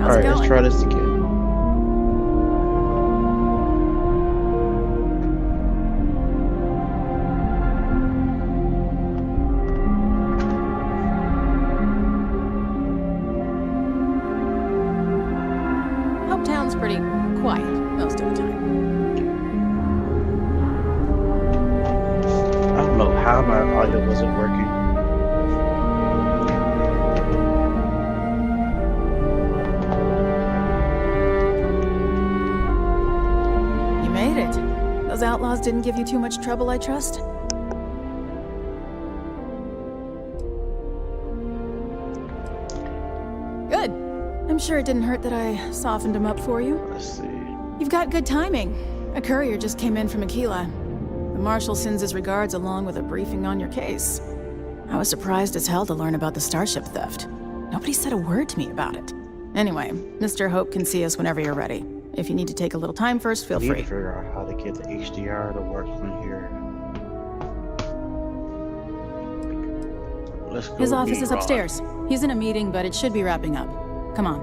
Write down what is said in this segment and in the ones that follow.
How's it Alright, let's going? try this again. Hope Town's pretty quiet most of the time. I don't know how my audio wasn't working. You made it. Those outlaws didn't give you too much trouble, I trust? Good. I'm sure it didn't hurt that I softened him up for you. Let's see. You've got good timing. A courier just came in from Aquila. The Marshal sends his regards along with a briefing on your case. I was surprised as hell to learn about the starship theft. Nobody said a word to me about it. Anyway, Mr. Hope can see us whenever you're ready. If you need to take a little time first, feel I need free. to figure out how to get the HDR to work on here. Let's go. His office meet is Ron. upstairs. He's in a meeting, but it should be wrapping up. Come on.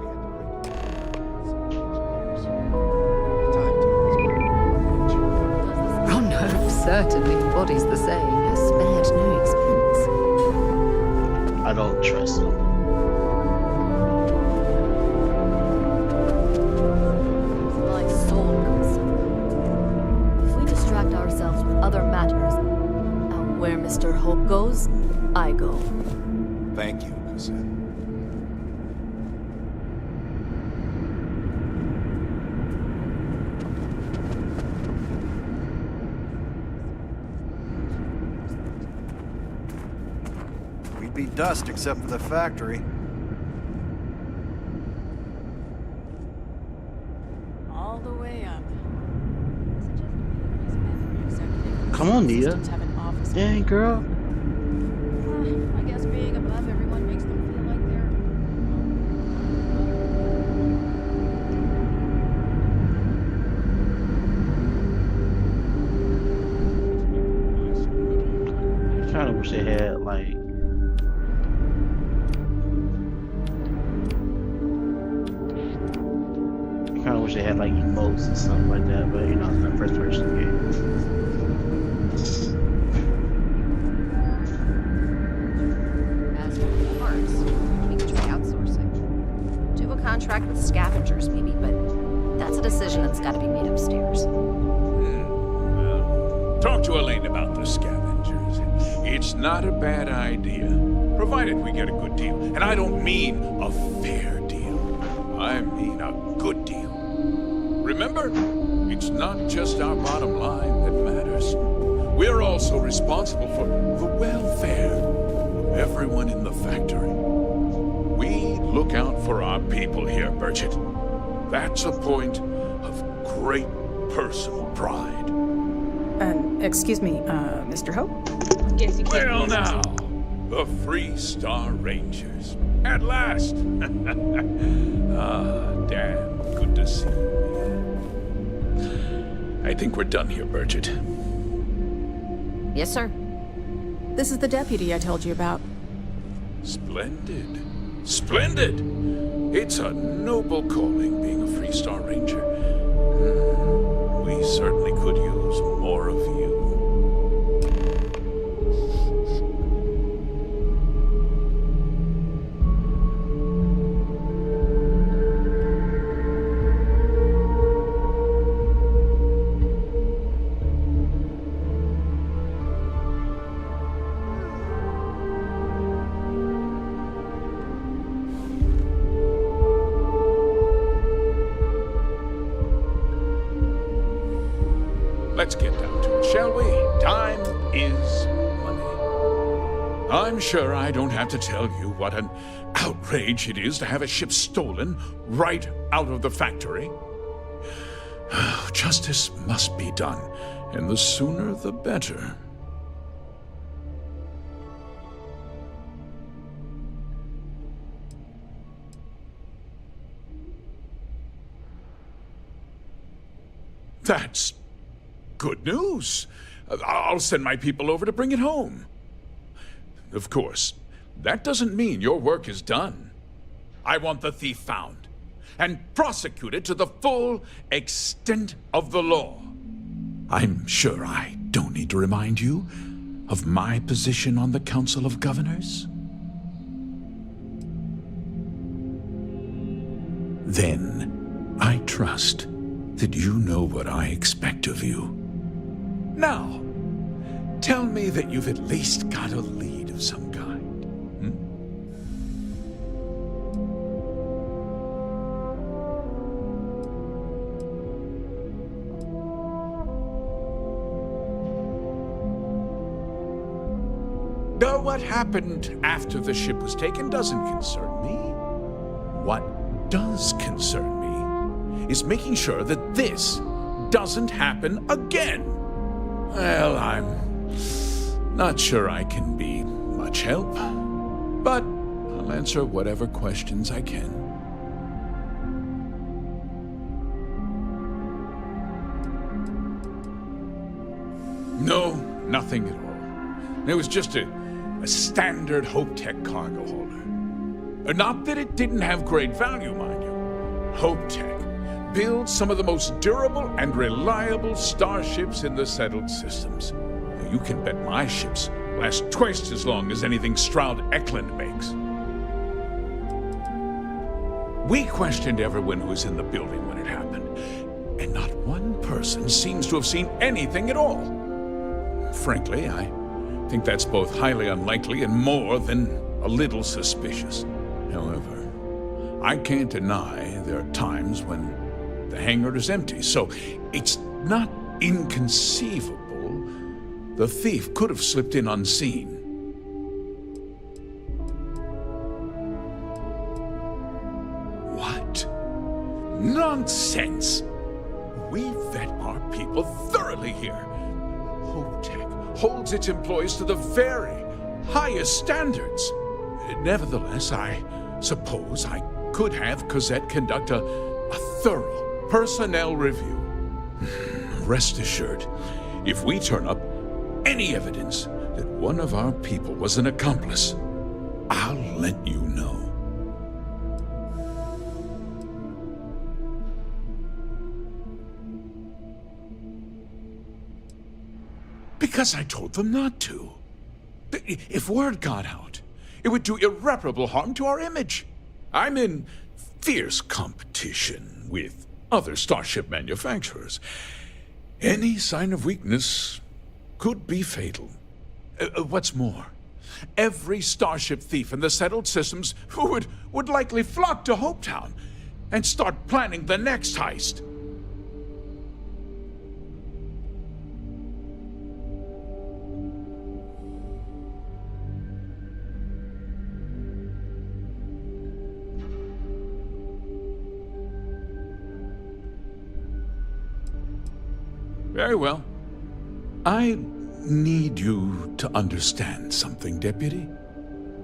Ron Hope certainly embodies the saying, has spared no expense. I don't trust him. Like souls. If we distract ourselves with other matters, and where Mr. Hope goes, I go. Thank you, Cassette. We'd be dust except for the factory. All the way up. Come on, Nia. Dang, girl. I guess being above everyone makes them feel like they're... I kind of wish they had, like... I kind of wish they had, like, emotes and stuff like that, but, you know, it's not a first-person game. As for the parts, we could try outsourcing. Do a contract with scavengers, maybe, but that's a decision that's got to be made upstairs. Well, talk to Elaine about the scavengers. It's not a bad idea, provided we get a good deal. And I don't mean a fair deal. I mean a good deal. Remember, it's not just our bottom line that matters. We're also responsible for the welfare of everyone in the factory. We look out for our people here, Burchett. That's a point of great personal pride. Excuse me, Mr. Hope? Well now, the Free Star Rangers. At last! Ah, damn, good to see you again. I think we're done here, Burchett. Yes, sir. This is the deputy I told you about. Splendid. Splendid! It's a noble calling being a Free Star Ranger. We certainly could use more of you. Let's get down to it, shall we? Time is money. I'm sure I don't have to tell you what an outrage it is to have a ship stolen right out of the factory. Justice must be done, and the sooner the better. That's good news. I'll send my people over to bring it home. Of course, that doesn't mean your work is done. I want the thief found. and prosecuted to the full extent of the law. I'm sure I don't need to remind you of my position on the Council of Governors. Then, I trust that you know what I expect of you. Now, tell me that you've at least got a lead of some kind. Though what happened after the ship was taken doesn't concern me. What does concern me is making sure that this doesn't happen again. Well, I'm not sure I can be much help, but I'll answer whatever questions I can. No, nothing at all. It was just a standard Hope Tech cargo holder. Not that it didn't have great value, mind you. Hope Tech builds some of the most durable and reliable starships in the settled systems. You can bet my ships last twice as long as anything Stroud Eklund makes. We questioned everyone who was in the building when it happened, and not one person seems to have seen anything at all. Frankly, I think that's both highly unlikely and more than a little suspicious. However, I can't deny there are times when the hangar is empty, so it's not inconceivable the thief could have slipped in unseen. What? Nonsense! We vet our people thoroughly here. Hope Tech holds its employees to the very highest standards. Nevertheless, I suppose I could have Cosette conduct a thorough personnel review. Rest assured, if we turn up any evidence that one of our people was an accomplice, I'll let you know. Because I told them not to. If word got out, it would do irreparable harm to our image. I'm in fierce competition with other starship manufacturers. Any sign of weakness could be fatal. What's more, every starship thief in the settled systems would likely flock to Hopetown and start planning the next heist. Very well. I need you to understand something, Deputy.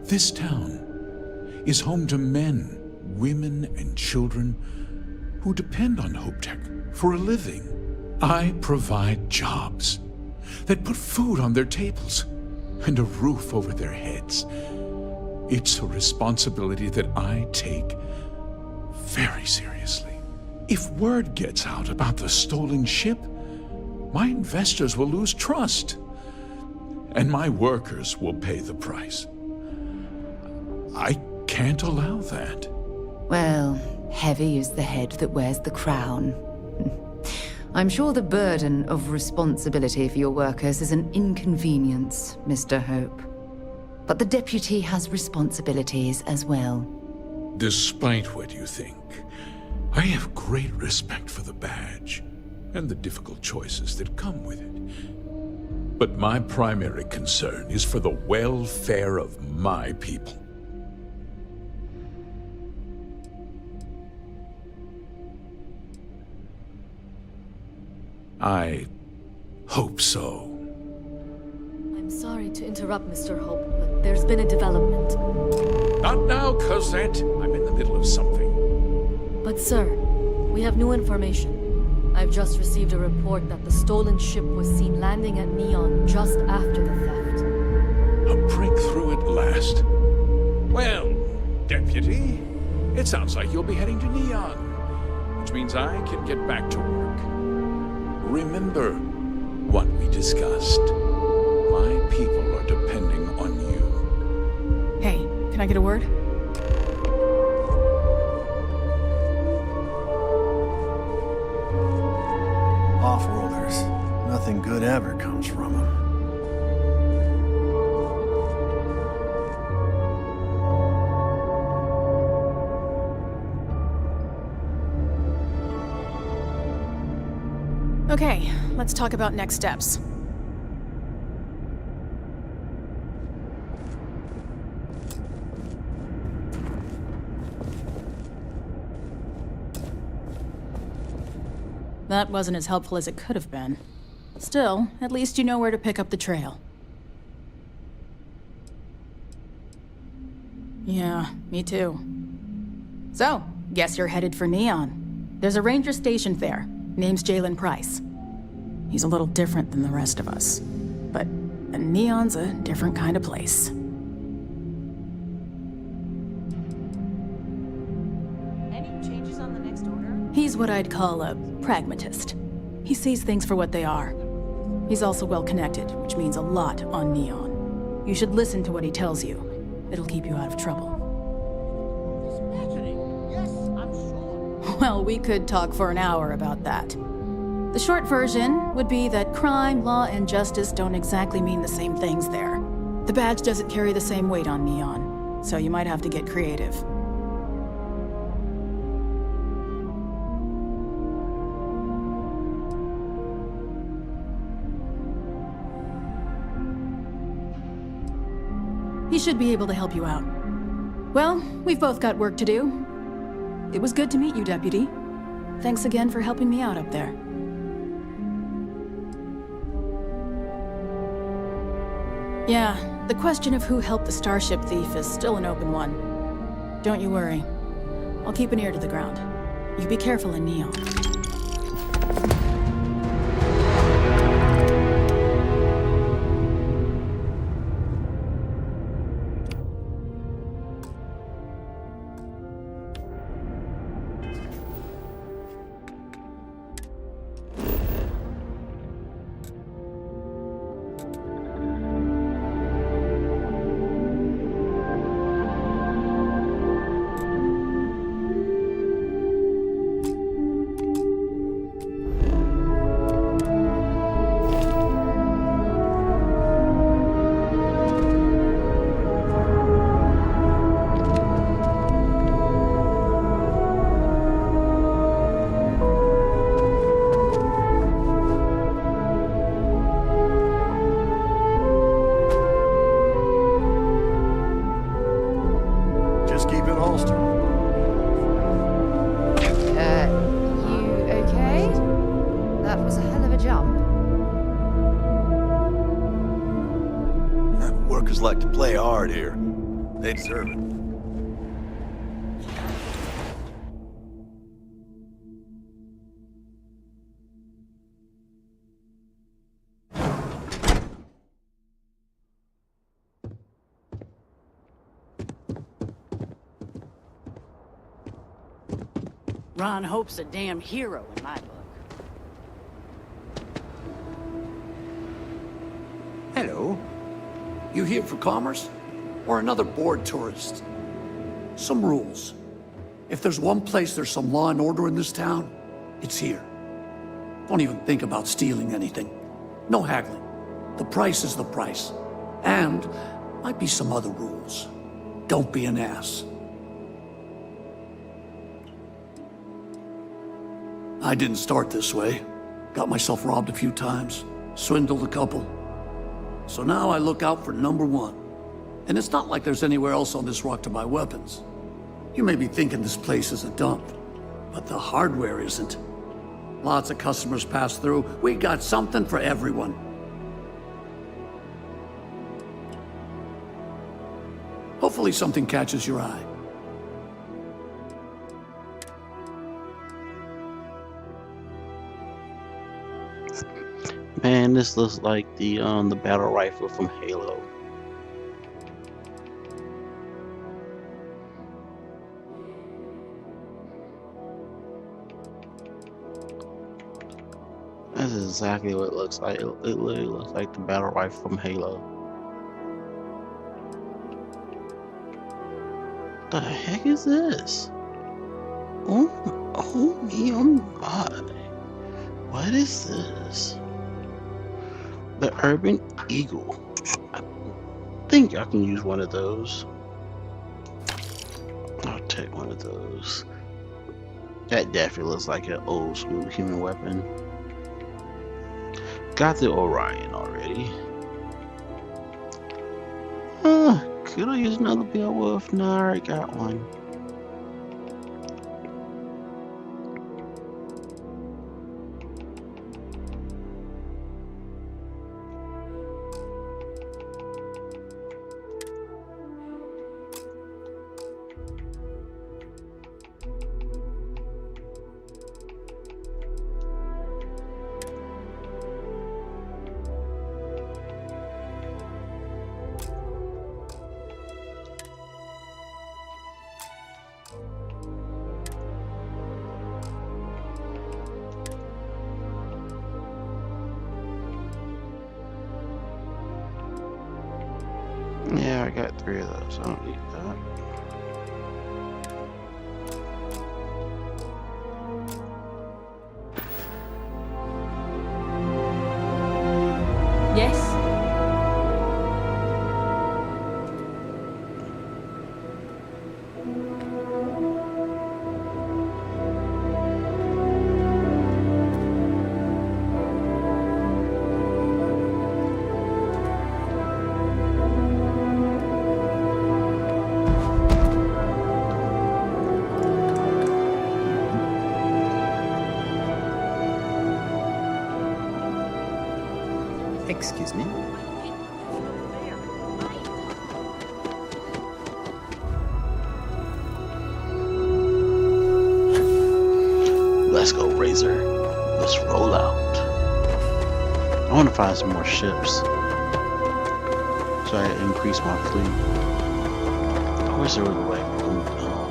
This town is home to men, women, and children who depend on Hope Tech for a living. I provide jobs that put food on their tables and a roof over their heads. It's a responsibility that I take very seriously. If word gets out about the stolen ship, my investors will lose trust, and my workers will pay the price. I can't allow that. Well, heavy is the head that wears the crown. I'm sure the burden of responsibility for your workers is an inconvenience, Mr. Hope. But the deputy has responsibilities as well. Despite what you think, I have great respect for the badge and the difficult choices that come with it. But my primary concern is for the welfare of my people. I hope so. I'm sorry to interrupt, Mr. Hope, but there's been a development. Not now, Cosette. I'm in the middle of something. But sir, we have new information. I've just received a report that the stolen ship was seen landing at Neon just after the theft. A breakthrough at last. Well, Deputy, It sounds like you'll be heading to Neon, which means I can get back to work. Remember what we discussed. My people are depending on you. Hey, can I get a word? Off-worlders. Nothing good ever comes from them. Okay, let's talk about next steps. That wasn't as helpful as it could have been. Still, at least you know where to pick up the trail. Yeah, me too. So, guess you're headed for Neon. There's a ranger stationed there. Name's Jalen Price. He's a little different than the rest of us. But Neon's a different kind of place. Any changes on the next order? He's what I'd call a pragmatist. He sees things for what they are. He's also well-connected, which means a lot on Neon. You should listen to what he tells you. It'll keep you out of trouble. Well, we could talk for an hour about that. The short version would be that crime, law, and justice don't exactly mean the same things there. The badge doesn't carry the same weight on Neon, so you might have to get creative. He should be able to help you out. Well, we've both got work to do. It was good to meet you, Deputy. Thanks again for helping me out up there. Yeah, the question of who helped the Starship thief is still an open one. Don't you worry. I'll keep an ear to the ground. You be careful in Neon. Just keep it holstered. You okay? That was a hell of a jump. Workers like to play hard here. They deserve it. Ron Hope's a damn hero in my book. Hello. You here for commerce? Or another bored tourist? Some rules. If there's one place there's some law and order in this town, it's here. Don't even think about stealing anything. No haggling. The price is the price. And might be some other rules. Don't be an ass. I didn't start this way. Got myself robbed a few times, swindled a couple. So now I look out for number one. And it's not like there's anywhere else on this rock to buy weapons. You may be thinking this place is a dump, but the hardware isn't. Lots of customers pass through. We got something for everyone. Hopefully something catches your eye. Man, this looks like the battle rifle from Halo. That's exactly what it looks like. It literally looks like the battle rifle from Halo. What the heck is this? Oh me, oh my. What is this? The Urban Eagle. I think I can use one of those. I'll take one of those. That definitely looks like an old school human weapon. Got the Orion already. Could I use another Beowulf? No, I already got one. Yeah, I got 3 of those. I don't need that. Yes? Excuse me? Let's go, Razor. Let's roll out. I want to find some more ships so I can increase my fleet. I wish there was a way.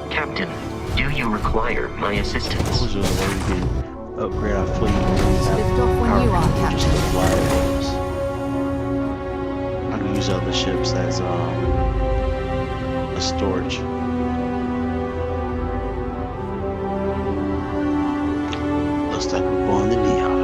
Captain, do you require my I assistance? wish there was a way we can upgrade our fleet. Lift off when you are, Captain. I can use other ships as a storage. Looks like we're going to Neon.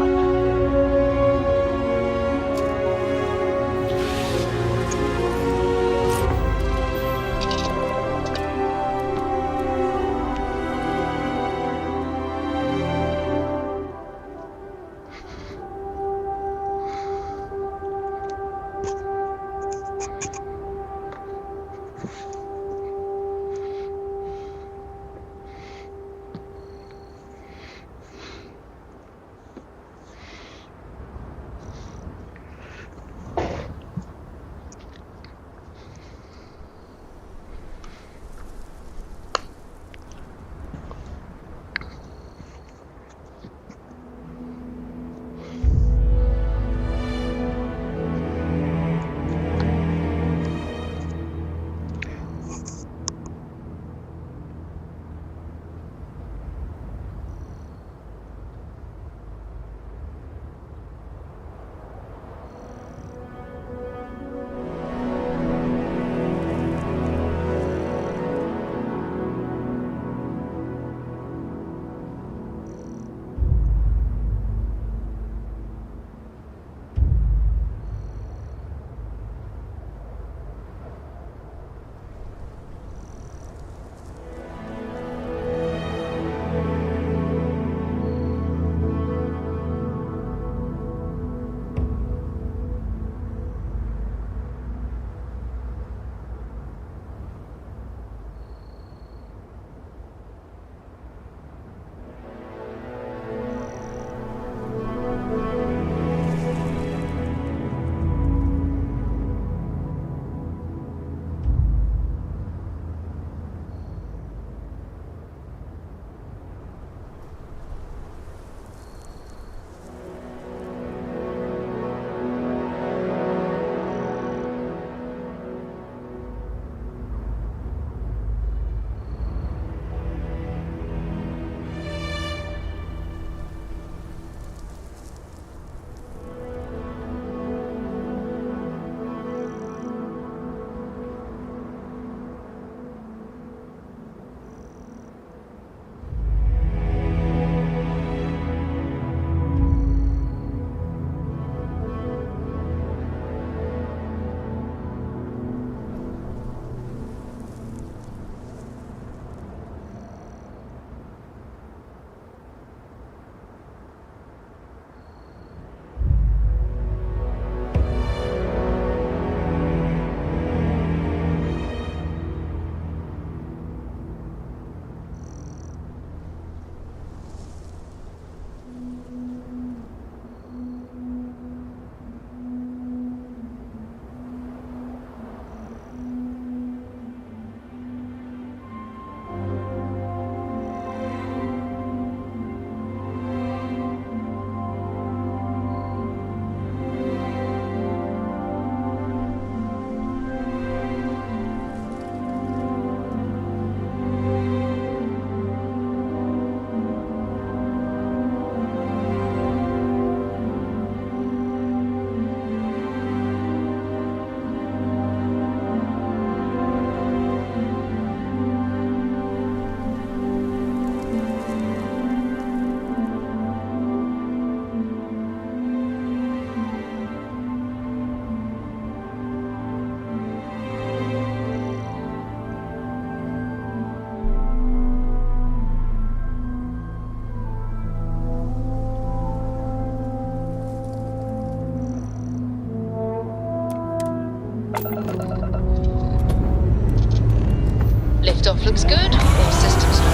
looks good. All systems go.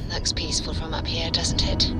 Looks peaceful from up here, doesn't it?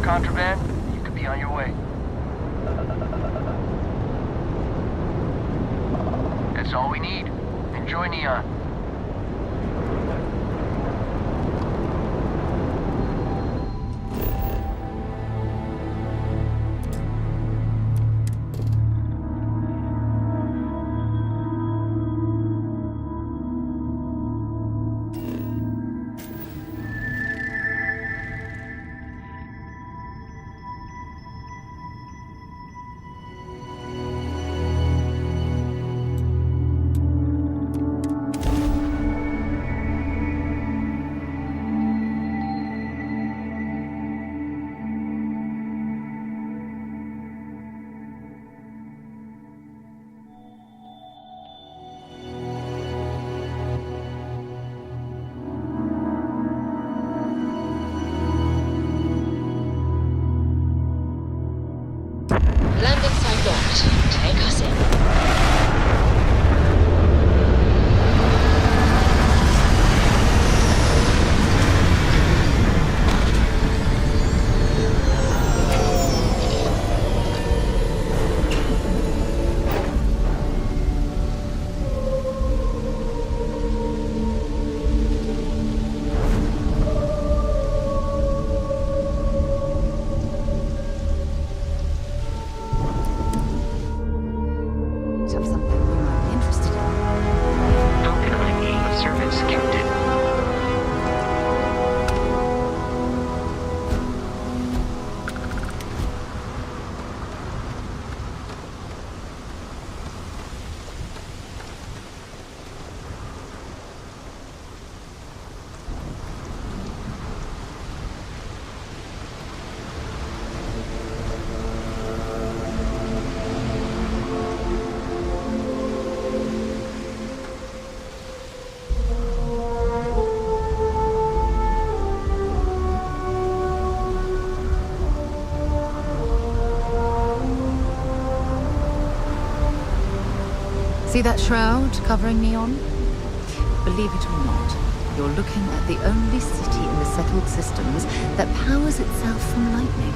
Contraband, you could be on your way. That's all we need. Enjoy Neon. Landing site locked. Take us in. See that shroud covering Neon? Believe it or not, you're looking at the only city in the settled systems that powers itself from lightning.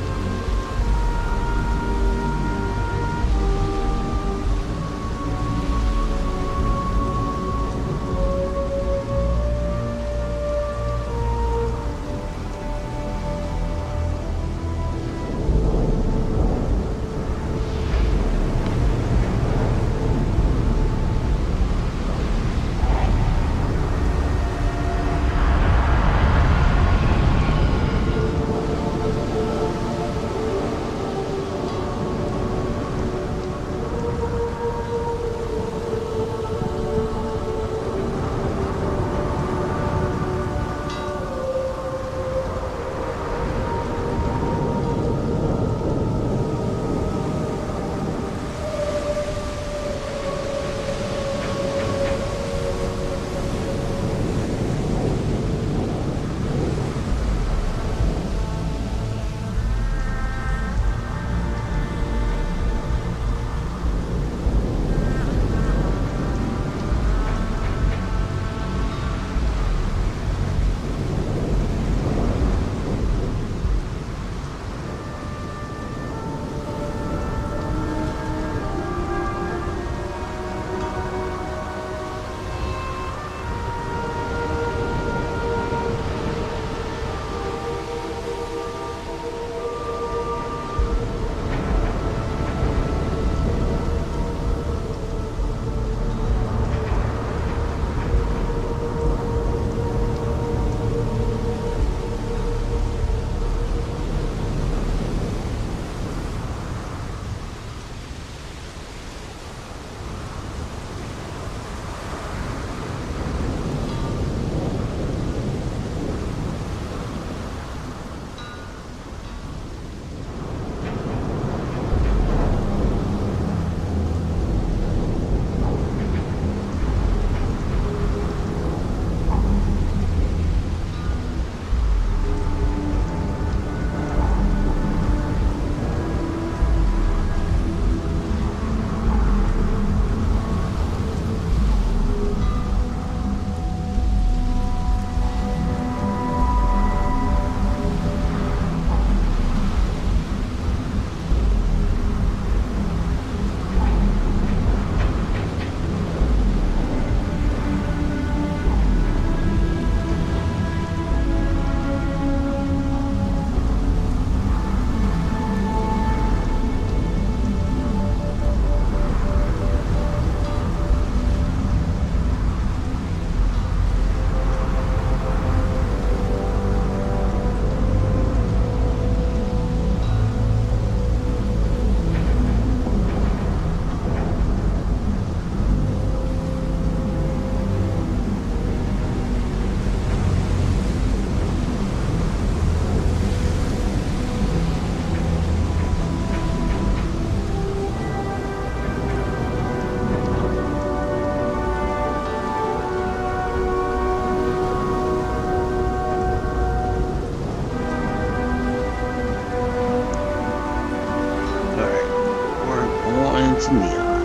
to Neon.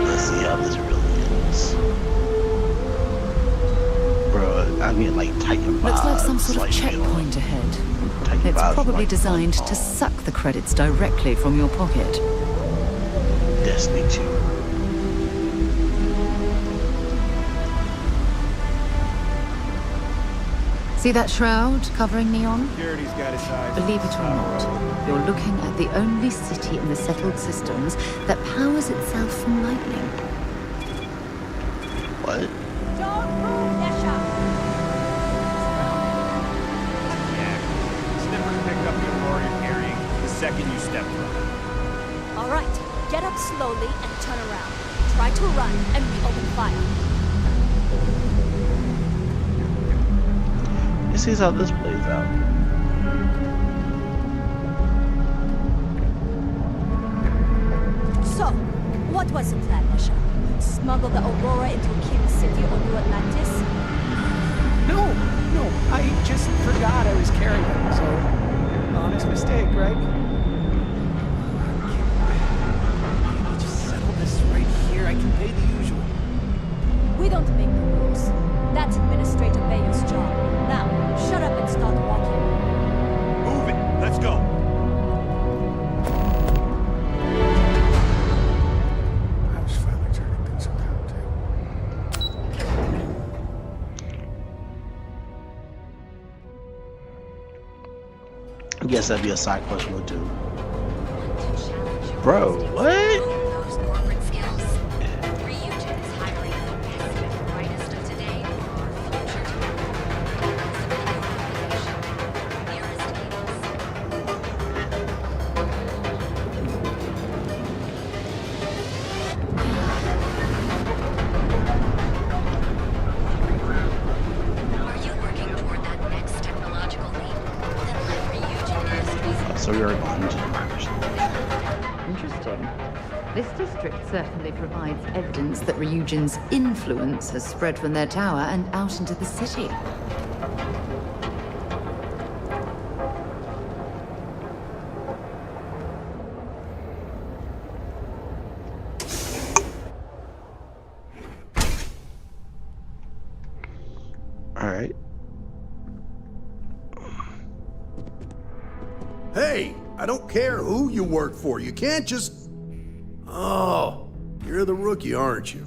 Let's see how this really is. Bro, I mean like Titan vibes. Looks like some sort of like, checkpoint ahead. Titan It's vibes probably like designed to Titanfall. suck the credits directly from your pocket. Destiny 2. See that shroud covering Neon? Security's got his eyes. Believe it or not, you're looking at the only city in the settled systems that powers itself from lightning. What? Yeah. Snipper picked up the aurora you're carrying the second you step from. All right, get up slowly and turn around. Try to run, and we open fire. Let's see how this plays out. So, what was the plan, Misha? Smuggle the Aurora into Kim City or New Atlantis? No, I just forgot I was carrying them, so honest mistake, right? Can we just settle this right here? I can pay the usual. We don't make the rules. That's Administrator Bayer's job. Now, shut up and start walking. Move it. Let's go. I was finally turning things around, I guess that'd be a side quest we'll do. Bro, what? Those corporate skills. Ryujin is hiring the best and brightest of today or future tomorrow. Nearest campus. Are you working toward that next technological leap? Then let Ryujin Industries. So you're going to the miners. Interesting. This district certainly provides evidence that Ryujin's influence has spread from their tower and out into the city. Alright. Hey, I don't care who you work for. You can't just... Oh, you're the rookie, aren't you?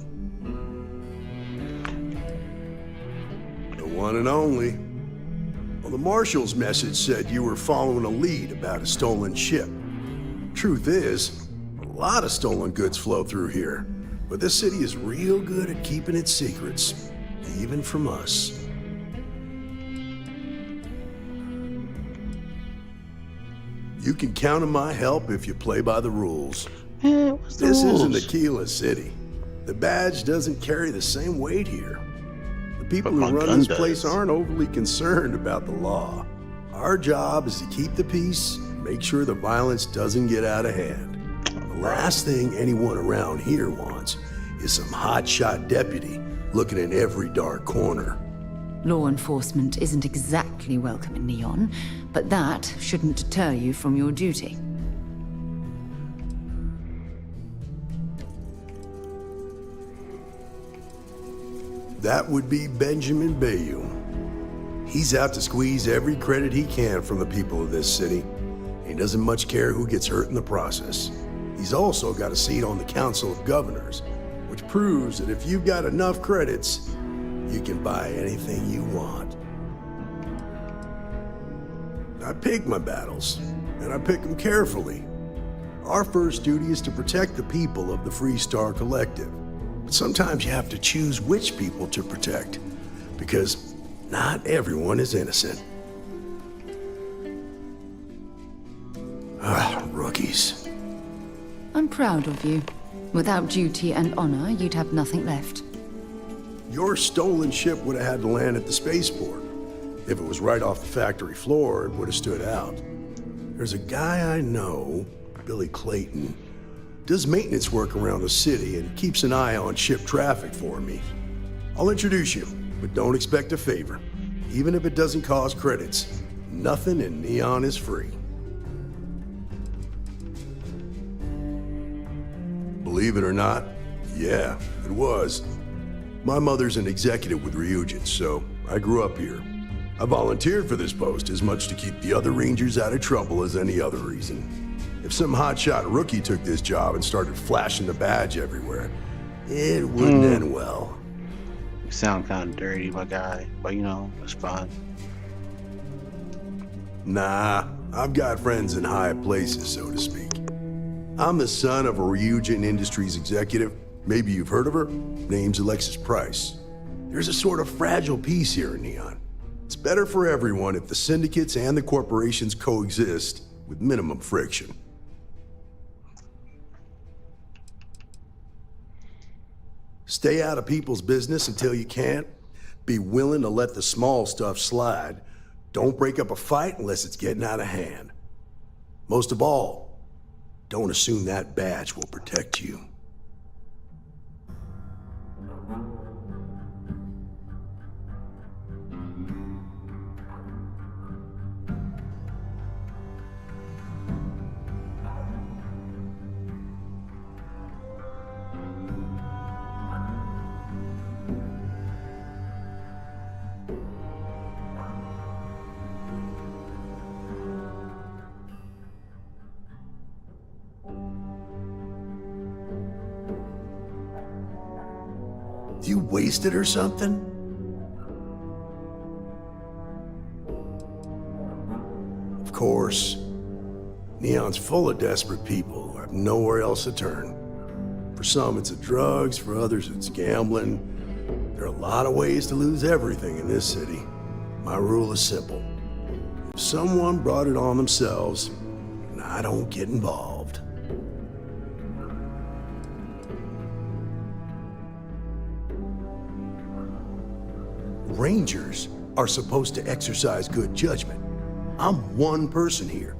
The one and only. Well, the Marshal's message said you were following a lead about a stolen ship. Truth is, a lot of stolen goods flow through here. But this city is real good at keeping its secrets, even from us. You can count on my help if you play by the rules. Man, what's the This rules? isn't Aquila City. The badge doesn't carry the same weight here. The people But who my run gun this does. place aren't overly concerned about the law. Our job is to keep the peace, make sure the violence doesn't get out of hand. The last thing anyone around here wants is some hotshot deputy looking in every dark corner. Law enforcement isn't exactly welcome in Neon, but that shouldn't deter you from your duty. That would be Benjamin Bayou. He's out to squeeze every credit he can from the people of this city. He doesn't much care who gets hurt in the process. He's also got a seat on the Council of Governors, which proves that if you've got enough credits, you can buy anything you want. I pick my battles, and I pick them carefully. Our first duty is to protect the people of the Free Star Collective. But sometimes you have to choose which people to protect, because not everyone is innocent. Ah, rookies. I'm proud of you. Without duty and honor, you'd have nothing left. Your stolen ship would have had to land at the spaceport. If it was right off the factory floor, it would have stood out. There's a guy I know, Billy Clayton, does maintenance work around the city and keeps an eye on ship traffic for me. I'll introduce you, but don't expect a favor. Even if it doesn't cause credits, nothing in Neon is free. Believe it or not, yeah, it was. My mother's an executive with Ryujin, so I grew up here. I volunteered for this post as much to keep the other Rangers out of trouble as any other reason. If some hotshot rookie took this job and started flashing the badge everywhere, it wouldn't end well. You sound kind of dirty, my guy, but you know, it's fine. Nah, I've got friends in high places, so to speak. I'm the son of a Ryujin Industries executive. Maybe you've heard of her. Name's Alexis Price. There's a sort of fragile peace here in Neon. It's better for everyone if the syndicates and the corporations coexist with minimum friction. Stay out of people's business until you can't. Be willing to let the small stuff slide. Don't break up a fight unless it's getting out of hand. Most of all, don't assume that badge will protect you. You wasted or something? Of course. Neon's full of desperate people who have nowhere else to turn. For some, it's the drugs. For others, it's gambling. There are a lot of ways to lose everything in this city. My rule is simple. If someone brought it on themselves, I don't get involved. Rangers are supposed to exercise good judgment. I'm one person here.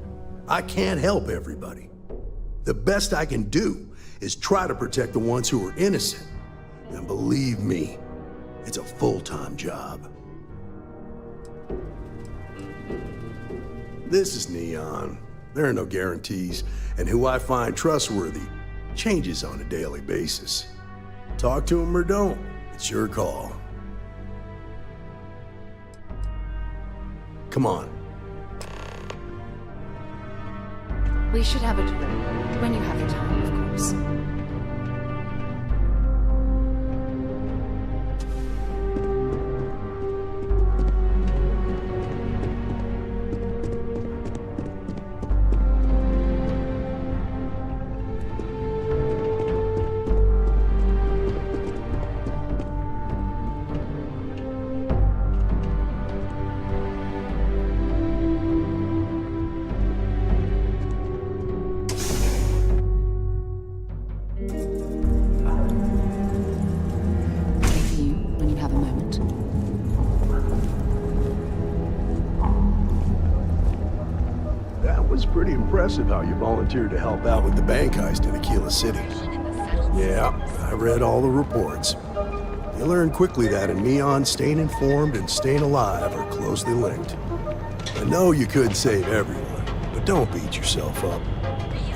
I can't help everybody. The best I can do is try to protect the ones who are innocent. And believe me, it's a full-time job. This is Neon. There are no guarantees, and who I find trustworthy changes on a daily basis. Talk to them or don't, it's your call. Come on. We should have a drink. When you have the time, of course. Pretty impressive how you volunteered to help out with the bank heist in Aquila City. Yeah, I read all the reports. You learn quickly that in Neon, staying informed and staying alive are closely linked. I know you could save everyone, but don't beat yourself up.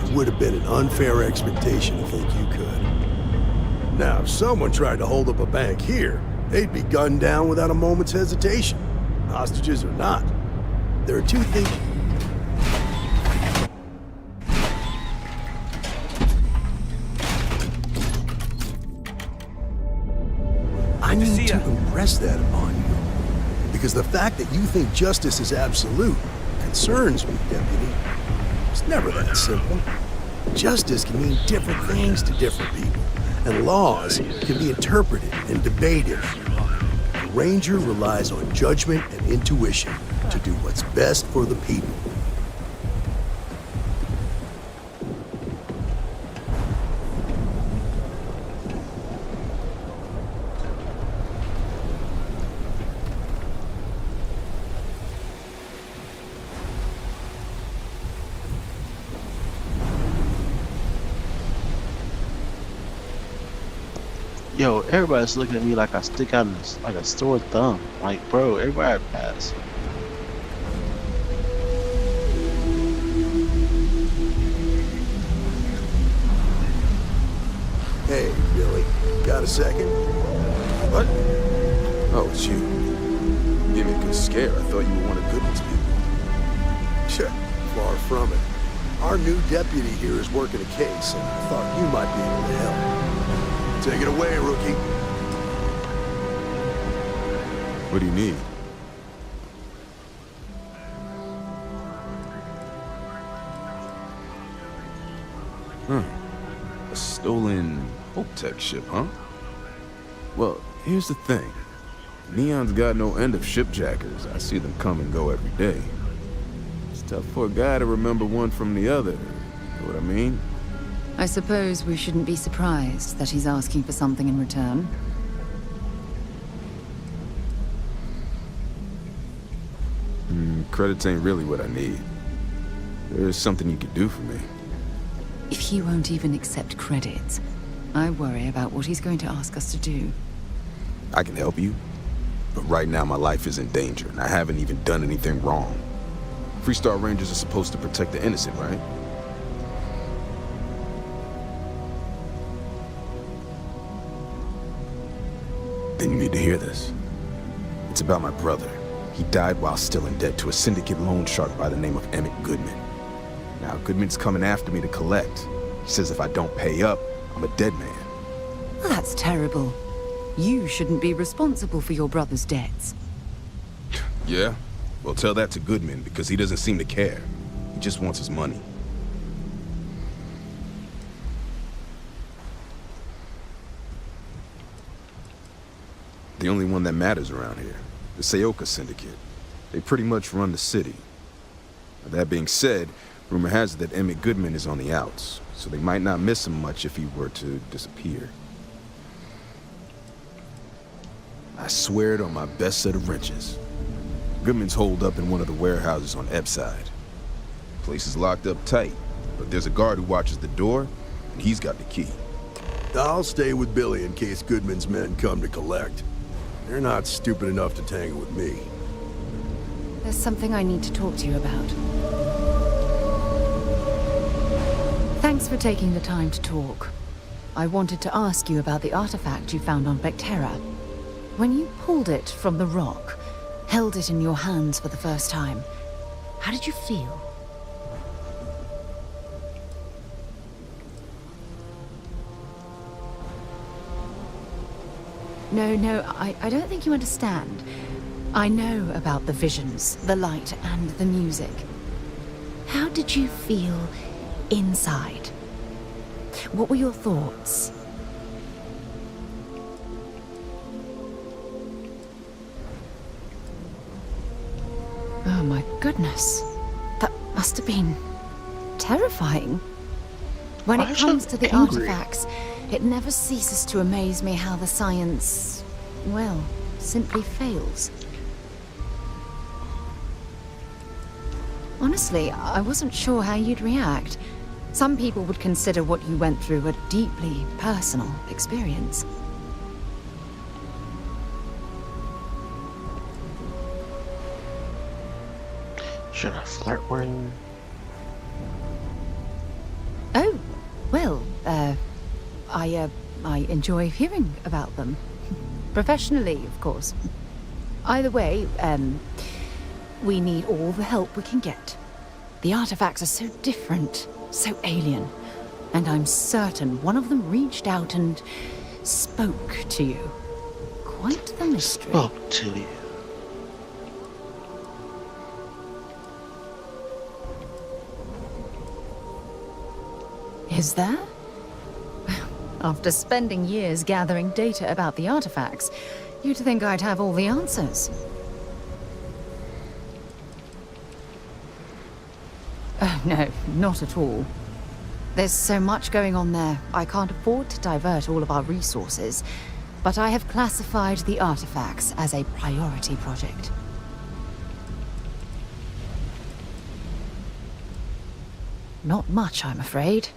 It would have been an unfair expectation to think you could. Now, if someone tried to hold up a bank here, they'd be gunned down without a moment's hesitation. Hostages or not. There are two things... I need to impress that upon you. Because the fact that you think justice is absolute concerns me, Deputy. It's never that simple. Justice can mean different things to different people, and laws can be interpreted and debated. A ranger relies on judgment and intuition to do what's best for the people. Yo, everybody's looking at me like I stick out like a sore thumb. Like, bro, everybody pass. Hey, Billy, got a second? What? Oh, it's you. Give me a good scare. I thought you were one of Goodman's people. Sure, far from it. Our new deputy here is working a case, and I thought you might be able to help. Take it away, rookie. What do you need? A stolen Hope Tech ship, huh? Well, here's the thing. Neon's got no end of shipjackers. I see them come and go every day. It's tough for a guy to remember one from the other. You know what I mean? I suppose we shouldn't be surprised that he's asking for something in return. Credits ain't really what I need. There's something you could do for me. If he won't even accept credits, I worry about what he's going to ask us to do. I can help you, but right now my life is in danger, and I haven't even done anything wrong. Freestar Rangers are supposed to protect the innocent, right? Then you need to hear this. It's about my brother. He died while still in debt to a syndicate loan shark by the name of Emmett Goodman. Now, Goodman's coming after me to collect. He says if I don't pay up, I'm a dead man. Well, that's terrible. You shouldn't be responsible for your brother's debts. Yeah? Well, tell that to Goodman, because he doesn't seem to care. He just wants his money. The only one that matters around here. The Seoka Syndicate. They pretty much run the city. Now, that being said, rumor has it that Emmett Goodman is on the outs, so they might not miss him much if he were to disappear. I swear it on my best set of wrenches. Goodman's holed up in one of the warehouses on Epside. Place is locked up tight, but there's a guard who watches the door, and he's got the key. I'll stay with Billy in case Goodman's men come to collect. They're not stupid enough to tangle with me. There's something I need to talk to you about. Thanks for taking the time to talk. I wanted to ask you about the artifact you found on Vectera. When you pulled it from the rock, held it in your hands for the first time, how did you feel? No, I don't think you understand. I know about the visions, the light, and the music. How did you feel inside? What were your thoughts? Oh my goodness. That must have been terrifying. When it comes to the artifacts, it never ceases to amaze me how the science, well, simply fails. Honestly, I wasn't sure how you'd react. Some people would consider what you went through a deeply personal experience. Should I flirt with him? Oh, well, I enjoy hearing about them. Professionally, of course. Either way, we need all the help we can get. The artifacts are so different, so alien, and I'm certain one of them reached out and spoke to you. Quite the mystery. Spoke to you. Is there? After spending years gathering data about the artifacts, you'd think I'd have all the answers. Oh, no, not at all. There's so much going on there, I can't afford to divert all of our resources, but I have classified the artifacts as a priority project. Not much, I'm afraid.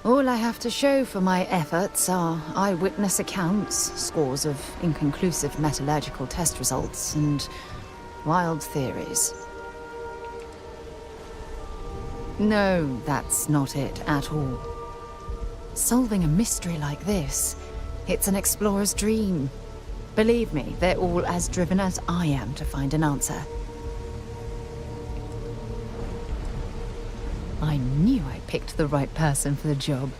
All I have to show for my efforts are eyewitness accounts, scores of inconclusive metallurgical test results, and wild theories. No, that's not it at all. Solving a mystery like this, it's an explorer's dream. Believe me, they're all as driven as I am to find an answer. I knew I picked the right person for the job.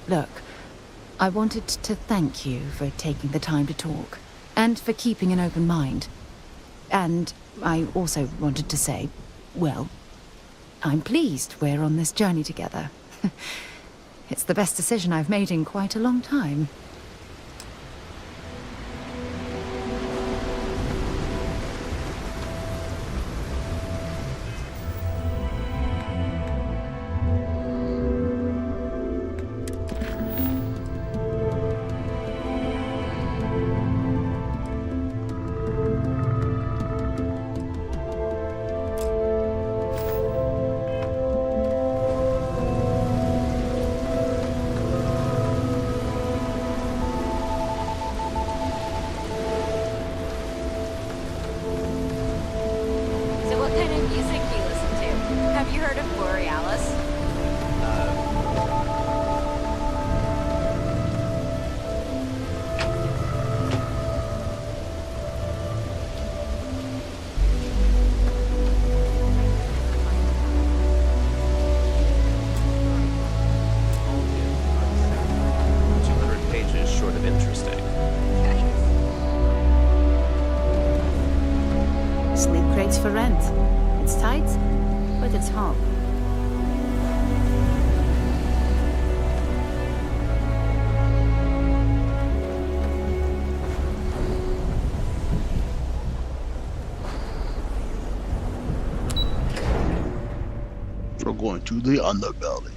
Look, I wanted to thank you for taking the time to talk, and for keeping an open mind. And I also wanted to say, well, I'm pleased we're on this journey together. It's the best decision I've made in quite a long time. So what kind of music do you listen to? Have you heard of Borealis? Pages short of interesting. Sleep crates for rent. It's tight, but it's home. We're going to the underbelly.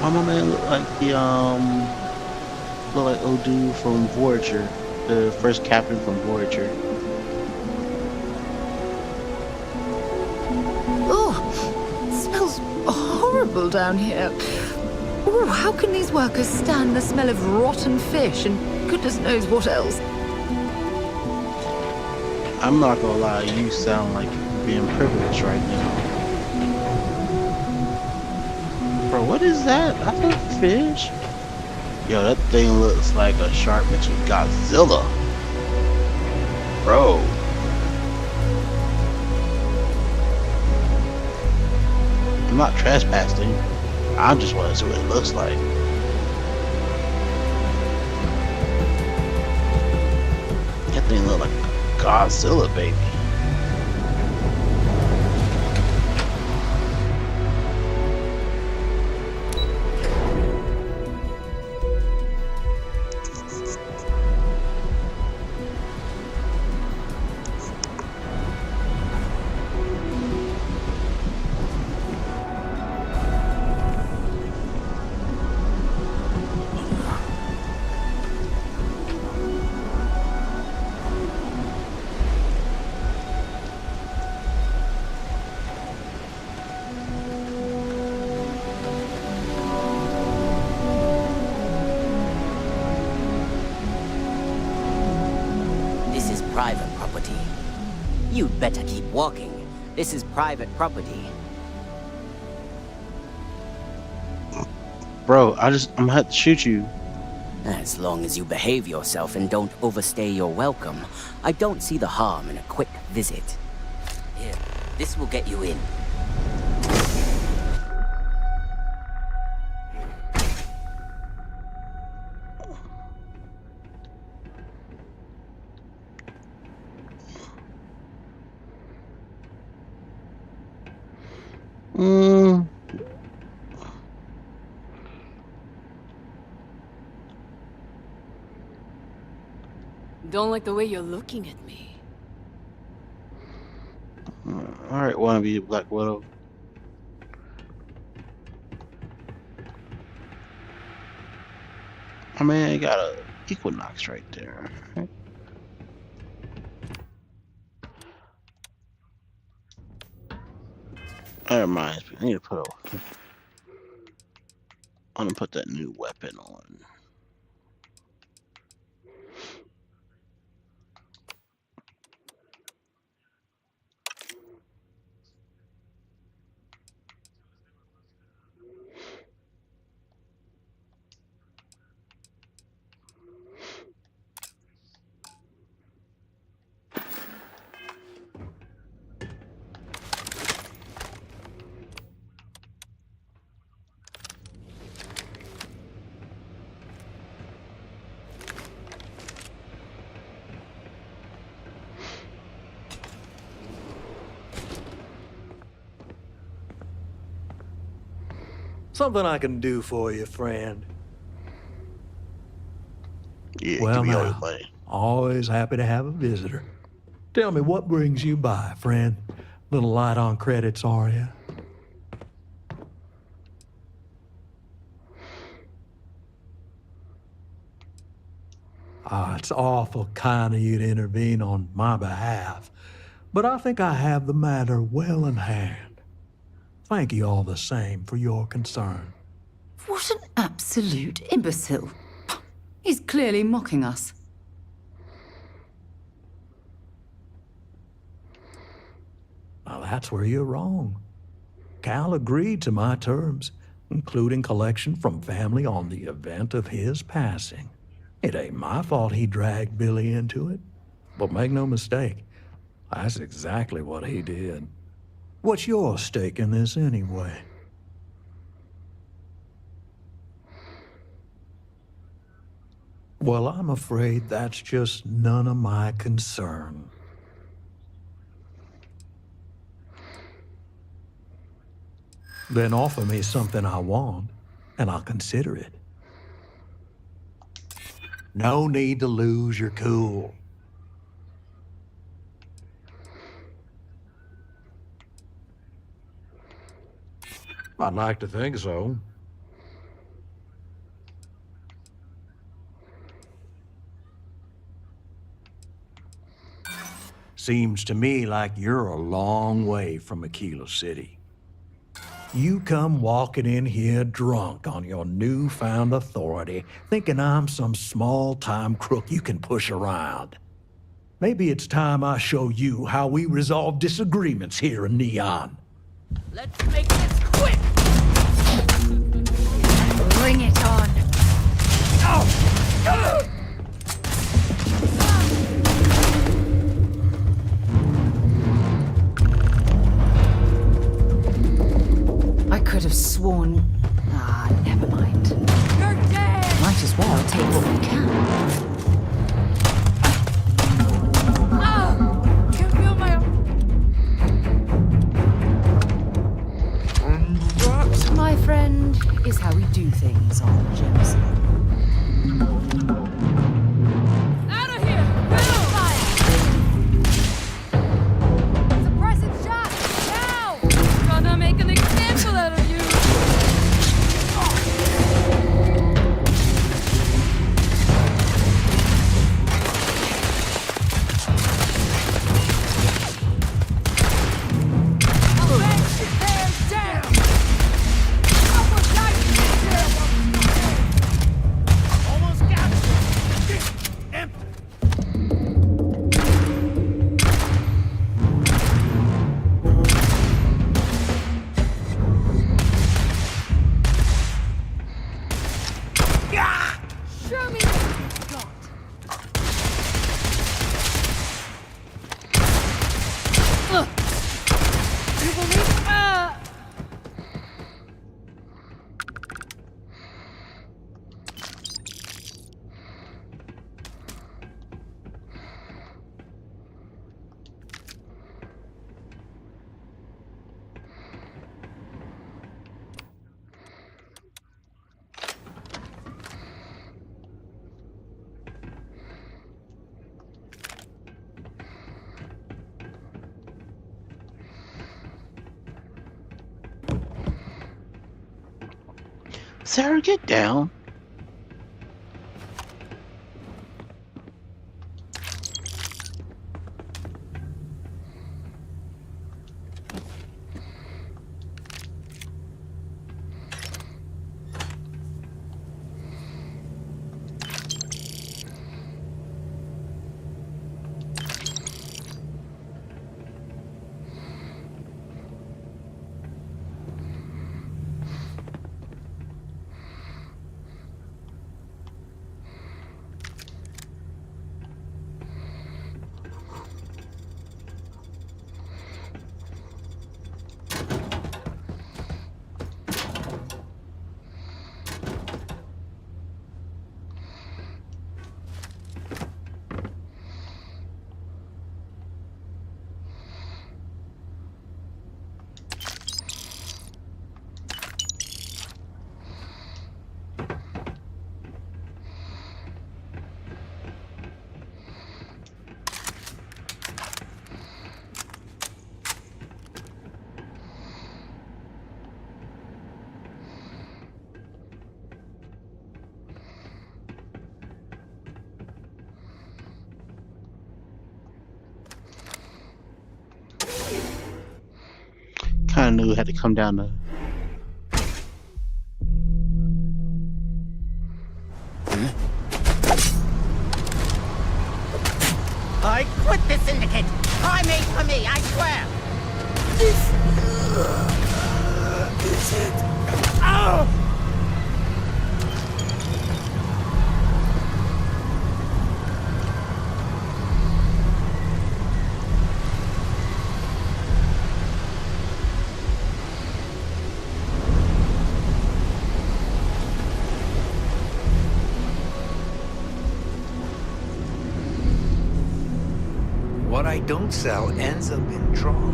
Why my man look like the look like old dude from Voyager, the first captain from Voyager. Oh, it smells horrible down here. Oh, how can these workers stand the smell of rotten fish and goodness knows what else? I'm not gonna lie, you sound like you're being privileged right now. Bro, what is that? I thought fish. Yo, that thing looks like a shark mixed with Godzilla. Bro. I'm not trespassing. I just want to see what it looks like. That thing look like Godzilla, baby. This is private property. You'd better keep walking. This is private property. Bro, I'm gonna have to shoot you. As long as you behave yourself and don't overstay your welcome, I don't see the harm in a quick visit. Here, this will get you in. Don't like the way you're looking at me. Alright, wanna be Black Widow. I mean, you got a Equinox right there. Right? That reminds me, I need to put a I'm gonna put that new weapon on. Something I can do for you, friend. Yeah, Well, give me all your now, money. always happy to have a visitor. Tell me, what brings you by, friend? Little light on credits, are you? It's awful kind of you to intervene on my behalf, but I think I have the matter well in hand. Thank you all the same for your concern. What an absolute imbecile. He's clearly mocking us. Now, that's where you're wrong. Cal agreed to my terms, including collection from family on the event of his passing. It ain't my fault he dragged Billy into it. But make no mistake, that's exactly what he did. What's your stake in this anyway? Well, I'm afraid that's just none of my concern. Then offer me something I want, and I'll consider it. No need to lose your cool. I'd like to think so. Seems to me like you're a long way from Aquila City. You come walking in here drunk on your newfound authority, thinking I'm some small-time crook you can push around. Maybe it's time I show you how we resolve disagreements here in Neon. Let's make this quick! Bring it on! I could have sworn... never mind. You're dead! Might as well take what we can. Can feel my... That, my friend, is how we do things on Jemison. Out of here! Boom! Fire! Suppressive shot! Now! Gonna make an example out of you! Show me what you've got! You believe? Sarah, get down. knew it had to come down to. I quit the syndicate. Time ain't for me, I swear. This is it. Oh! What I don't sell ends up in trouble.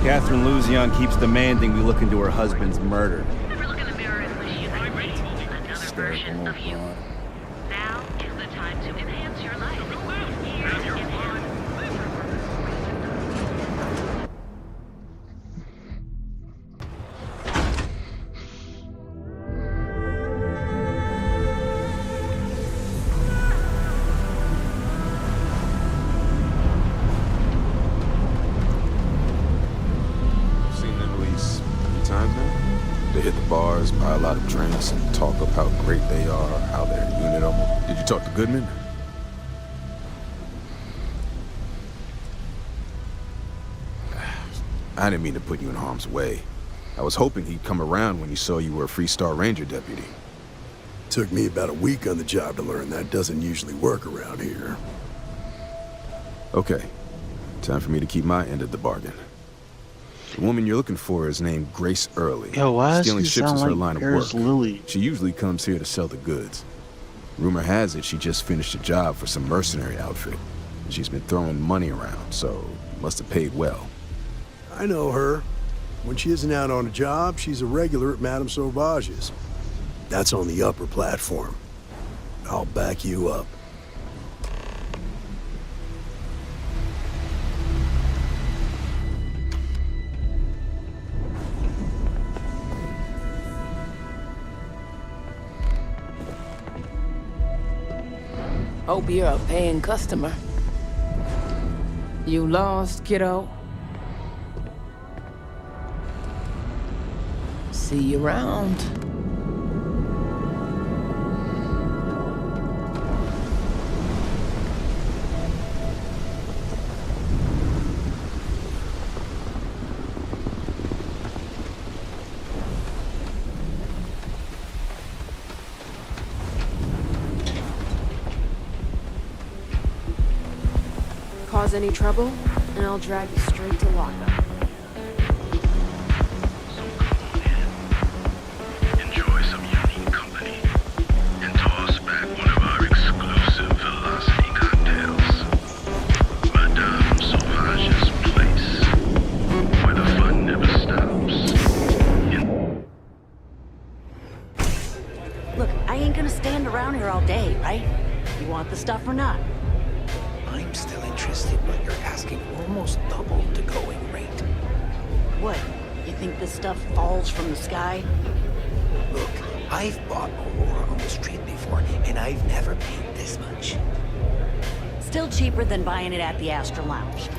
Catherine Luzion keeps demanding we look into her husband's murder. Hysterical old broad. Now is the time to enhance your life. I've seen them at least 3 times now. They hit the bars, buy a lot of drinks, and talk up how great they are, how they're a unit of them. Did you talk to Goodman? I didn't mean to put you in harm's way. I was hoping he'd come around when he saw you were a Free Star Ranger deputy. Took me about a week on the job to learn that doesn't usually work around here. Okay, time for me to keep my end of the bargain. The woman you're looking for is named Grace Early. Yo, why does Stealing she ships sound is her like line of Paris work. Lily? She usually comes here to sell the goods. Rumor has it she just finished a job for some mercenary outfit. She's been throwing money around, so must have paid well. I know her. When she isn't out on a job, she's a regular at Madame Sauvage's. That's on the upper platform. I'll back you up. Hope you're a paying customer. You lost, kiddo? See you around. Cause any trouble, and I'll drag you straight to lockup. Enjoy some unique company and toss back one of our exclusive velocity cocktails. Madame Sauvage's place, where the fun never stops. Look, I ain't gonna stand around here all day, right? You want the stuff or not? I'm still interested, but you're asking almost double the going rate. What? You think this stuff falls from the sky? Look, I've bought Aurora on the street before, and I've never paid this much. Still cheaper than buying it at the Astra Lounge.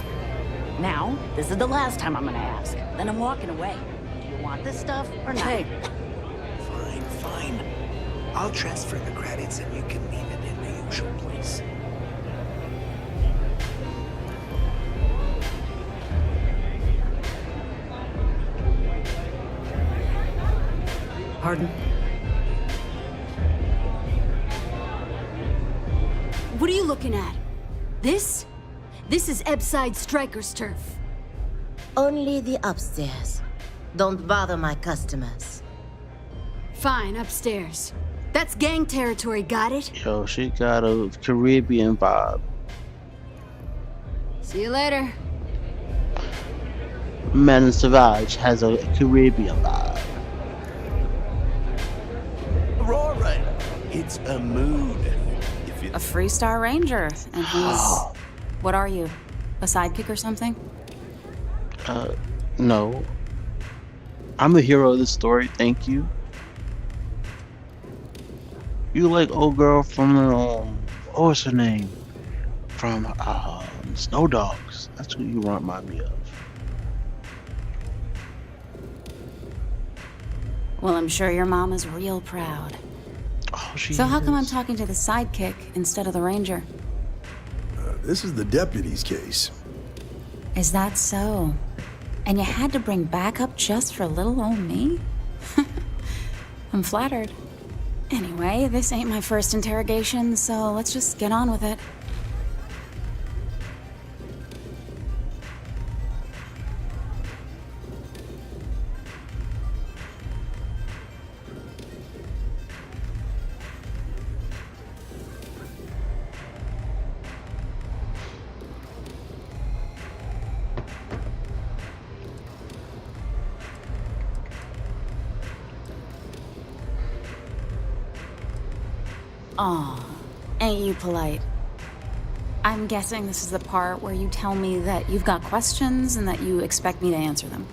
Now, this is the last time I'm gonna ask. Then I'm walking away. Do you want this stuff or not? Hey. Fine, fine. I'll transfer the credits and you can leave it in the usual place. Pardon? What are you looking at? This? This is Ebside Striker's turf. Only the upstairs. Don't bother my customers. Fine, upstairs. That's gang territory, got it? Yo, she got a Caribbean vibe. See you later. Madame Sauvage has a Caribbean vibe. Aurora, it's a mood. A Free Star Ranger, and he's... What are you? A sidekick or something? No. I'm the hero of this story, thank you. You like old girl from the, what was her name? From, Snow Dogs. That's who you remind me of. Well, I'm sure your mom is real proud. Oh, she So how come I'm is. talking to the sidekick instead of the ranger? This is the deputy's case. Is that so? And you had to bring backup just for little old me? I'm flattered. Anyway, this ain't my first interrogation, so let's just get on with it. Aw, ain't you polite? I'm guessing this is the part where you tell me that you've got questions and that you expect me to answer them.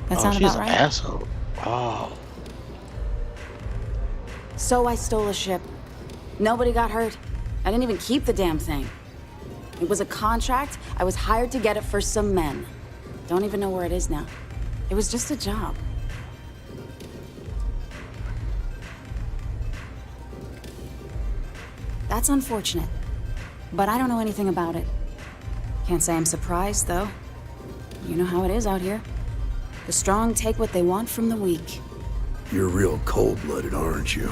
That sound she's about an right? asshole. Oh. So I stole a ship. Nobody got hurt. I didn't even keep the damn thing. It was a contract. I was hired to get it for some men. Don't even know where it is now. It was just a job. That's unfortunate. But I don't know anything about it. Can't say I'm surprised, though. You know how it is out here. The strong take what they want from the weak. You're real cold-blooded, aren't you?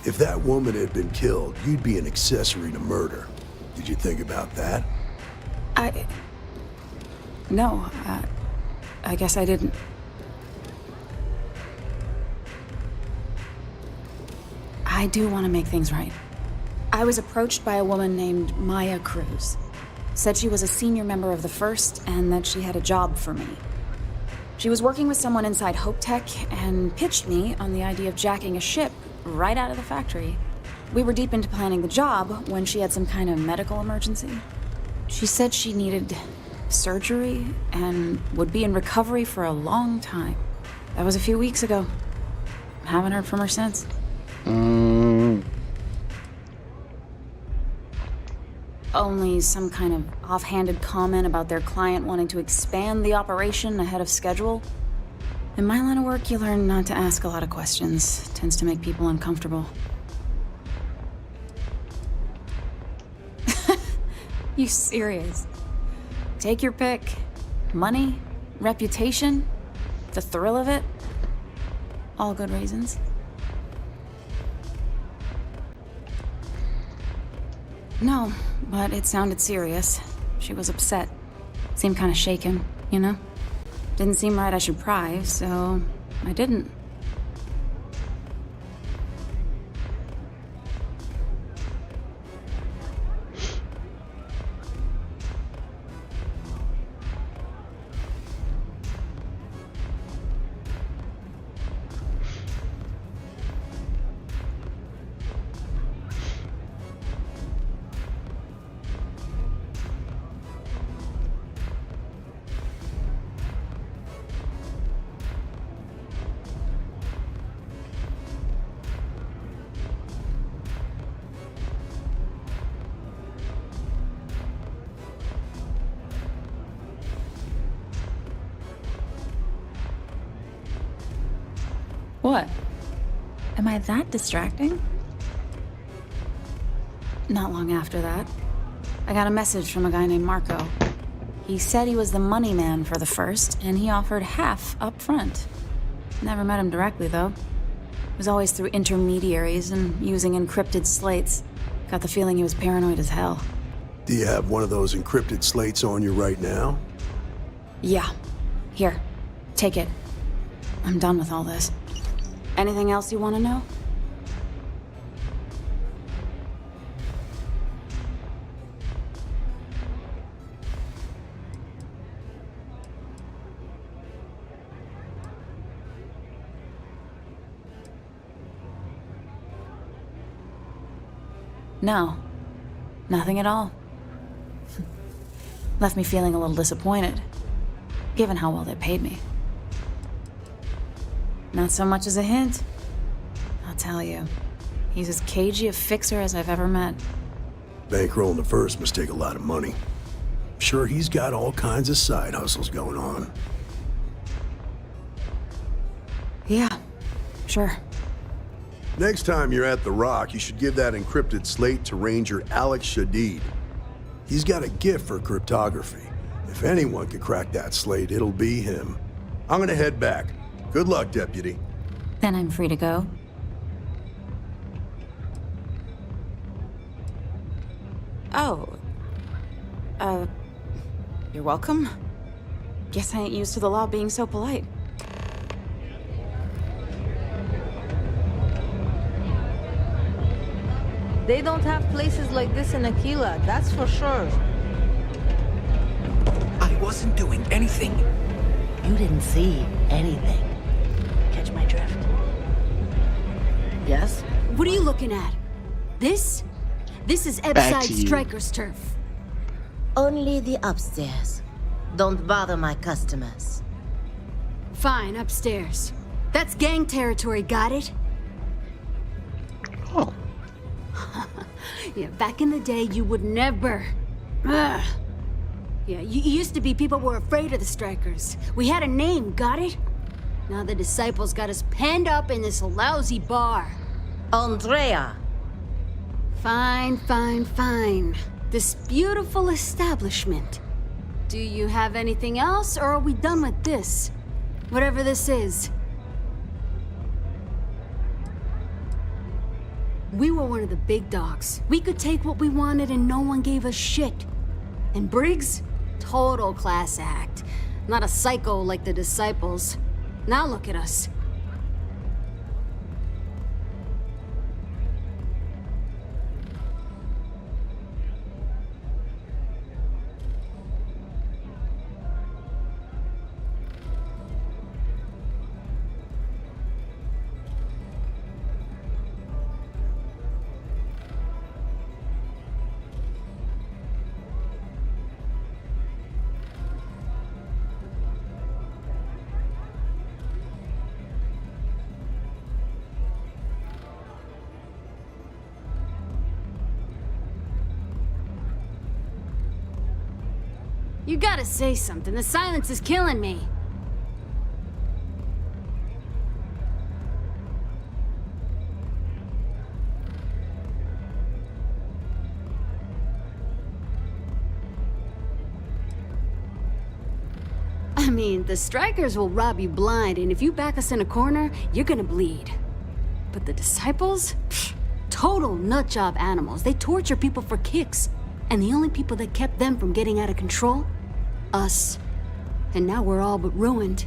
If that woman had been killed, you'd be an accessory to murder. Did you think about that? No, I guess I didn't. I do want to make things right. I was approached by a woman named Maya Cruz. Said she was a senior member of the First and that she had a job for me. She was working with someone inside Hope Tech and pitched me on the idea of jacking a ship right out of the factory. We were deep into planning the job when she had some kind of medical emergency. She said she needed surgery and would be in recovery for a long time. That was a few weeks ago. Haven't heard from her since. Only some kind of offhanded comment about their client wanting to expand the operation ahead of schedule. In my line of work, you learn not to ask a lot of questions. Tends to make people uncomfortable. You serious? Take your pick. Money, reputation, the thrill of it. All good reasons. No, but it sounded serious. She was upset. Seemed kind of shaken, you know? Didn't seem right I should pry, so I didn't. What? Am I that distracting? Not long after that, I got a message from a guy named Marco. He said he was the money man for the First, and he offered half up front. Never met him directly, though. It was always through intermediaries and using encrypted slates. Got the feeling he was paranoid as hell. Do you have one of those encrypted slates on you right now? Yeah. Here. Take it. I'm done with all this. Anything else you want to know? No. Nothing at all. Left me feeling a little disappointed, given how well they paid me. Not so much as a hint. I'll tell you, he's as cagey a fixer as I've ever met. Bankrolling the first must take a lot of money. Sure, he's got all kinds of side hustles going on. Yeah, sure. Next time you're at the Rock, you should give that encrypted slate to Ranger Alex Shadid. He's got a gift for cryptography. If anyone could crack that slate, it'll be him. I'm gonna head back. Good luck, Deputy. Then I'm free to go. Oh. You're welcome. Guess I ain't used to the law being so polite. They don't have places like this in Aquila, that's for sure. I wasn't doing anything. You didn't see anything. Catch my drift? Yes? What are you looking at? This? This is Back Ebside to you. Striker's turf. Only the upstairs. Don't bother my customers. Fine, upstairs. That's gang territory, got it? Oh. Yeah, back in the day, you would never. Ugh. Yeah, you used to be people were afraid of the Strikers. We had a name, got it? Now the disciples got us penned up in this lousy bar. Andrea! Fine, fine, fine. This beautiful establishment. Do you have anything else, or are we done with this? Whatever this is. We were one of the big dogs. We could take what we wanted and no one gave us shit. And Briggs? Total class act. Not a psycho like the disciples. Now look at us. You gotta say something. The silence is killing me. I mean, the Strikers will rob you blind, and if you back us in a corner, you're gonna bleed. But the disciples? Pfft, total nutjob animals. They torture people for kicks. And the only people that kept them from getting out of control? Us. And now we're all but ruined.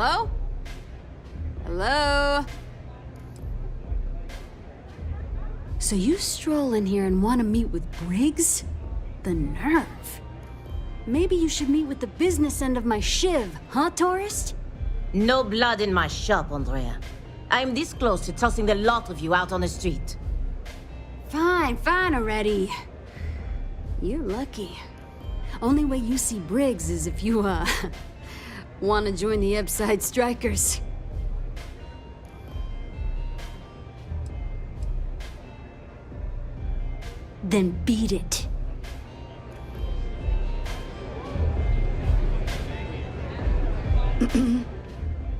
Hello? Hello? So you stroll in here and want to meet with Briggs? The nerve. Maybe you should meet with the business end of my shiv, huh, tourist? No blood in my shop, Andrea. I'm this close to tossing the lot of you out on the street. Fine, fine already. You're lucky. Only way you see Briggs is if you, want to join the Ebside Strikers. Then beat it.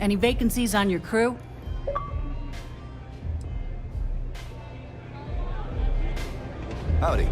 Any vacancies on your crew? Howdy.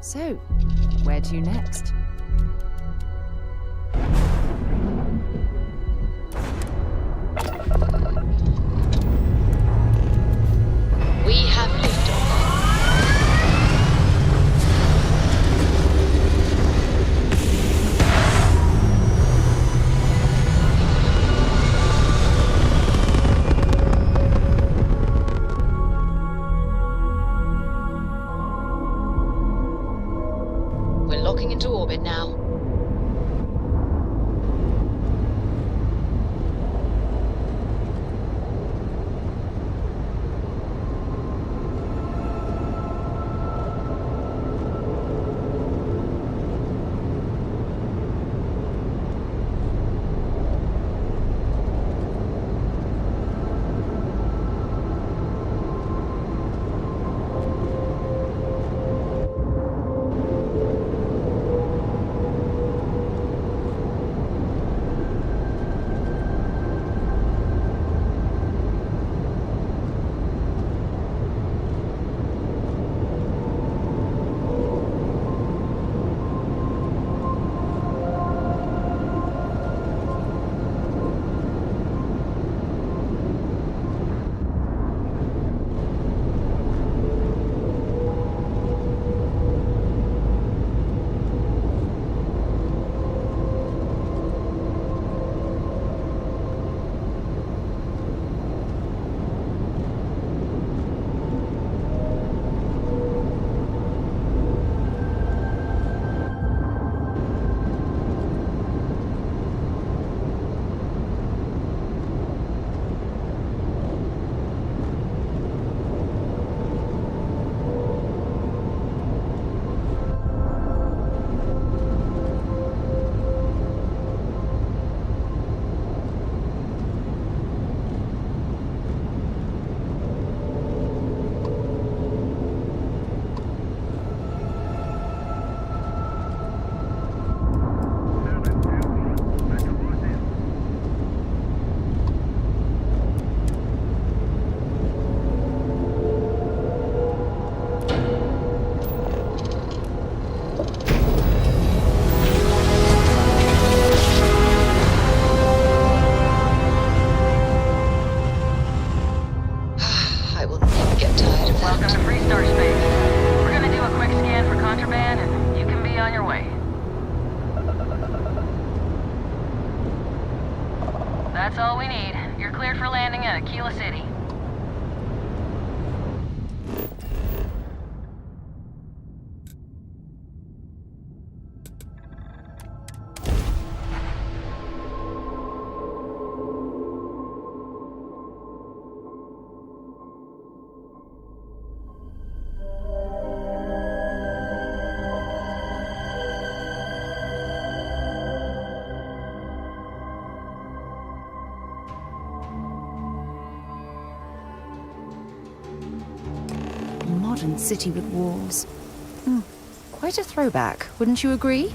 So, where to next? We have liftoff. We're locking into orbit now. I will never get tired of that. Welcome to Free Star Space. We're gonna do a quick scan for contraband, and you can be on your way. That's all we need. You're cleared for landing at Aquila City. Modern city with walls. Quite a throwback, wouldn't you agree?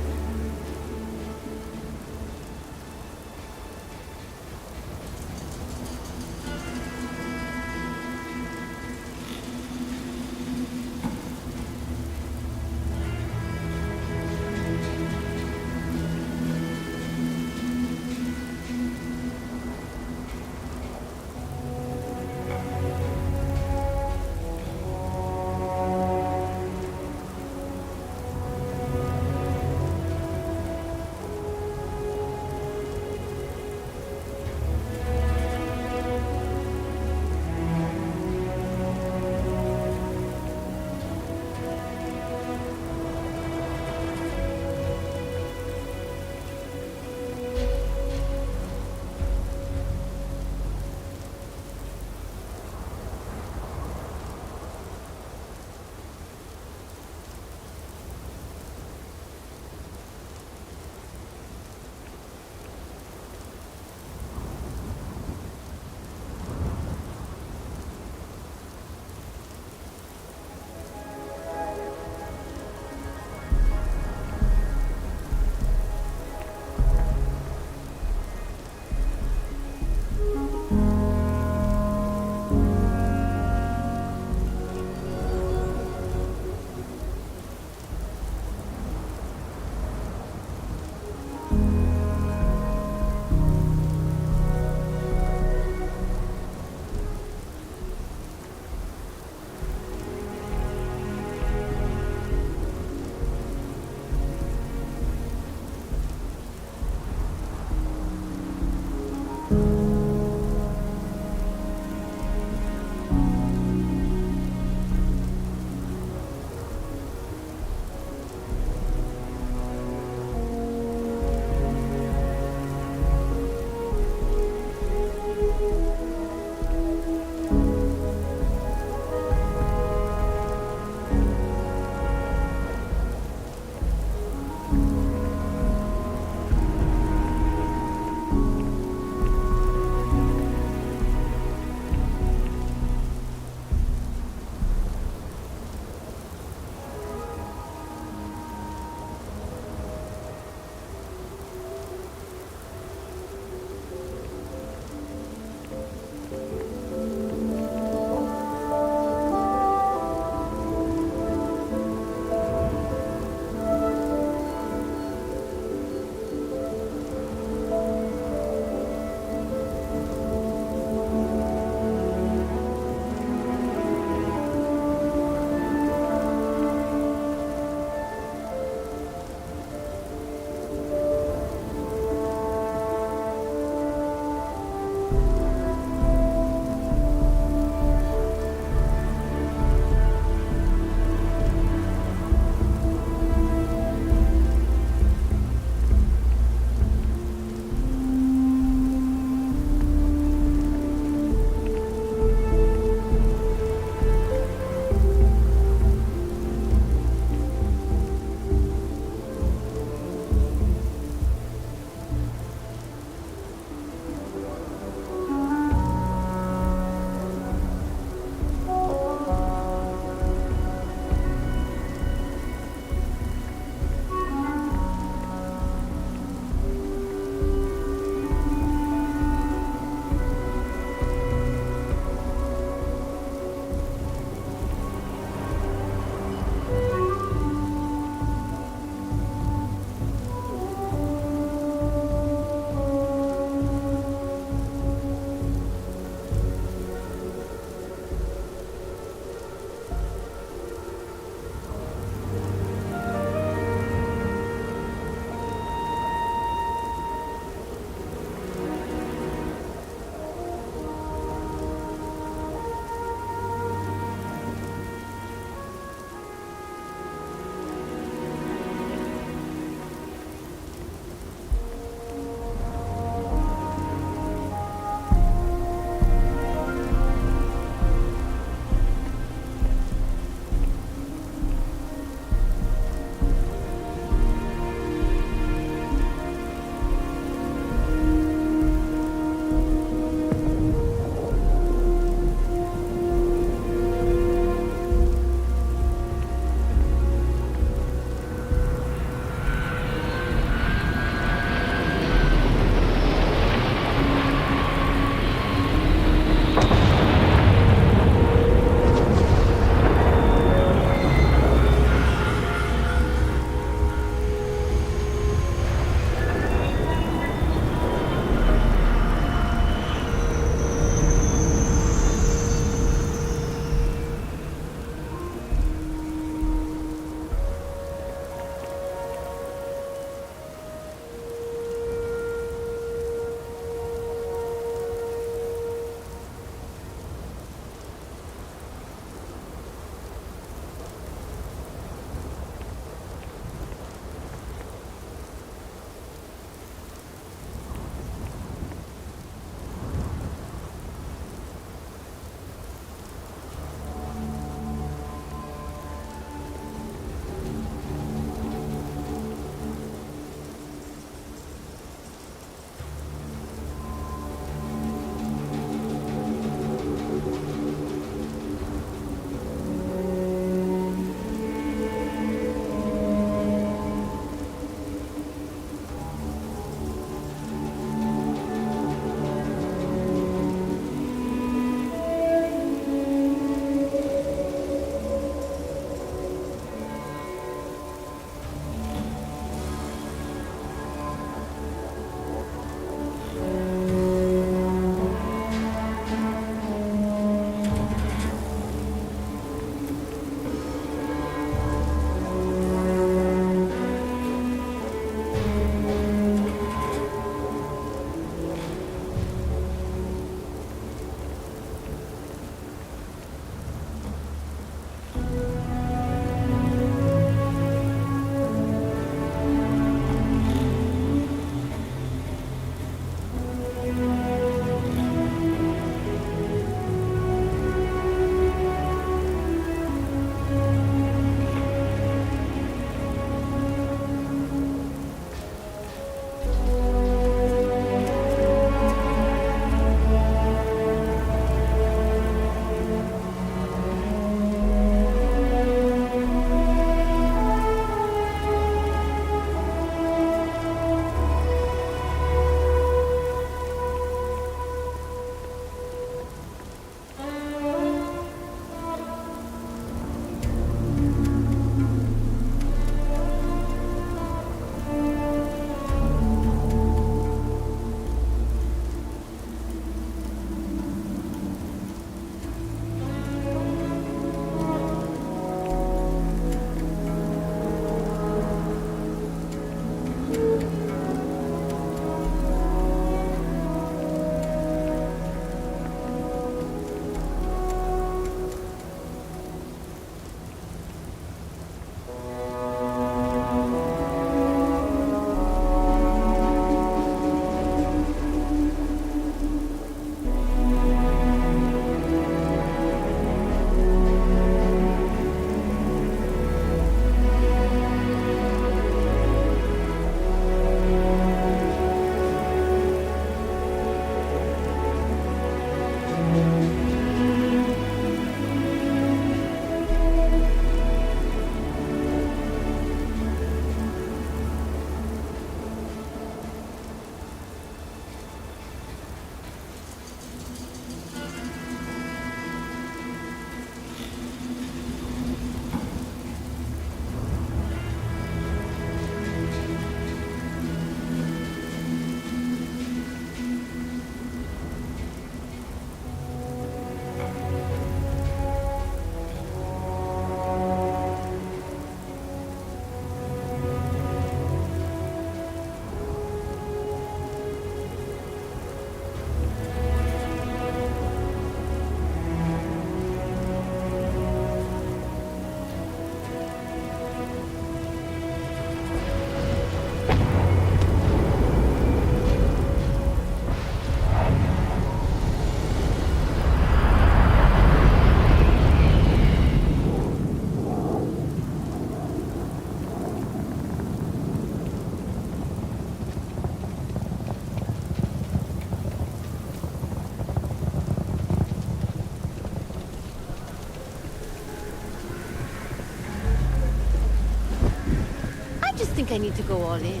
think I need to go all in.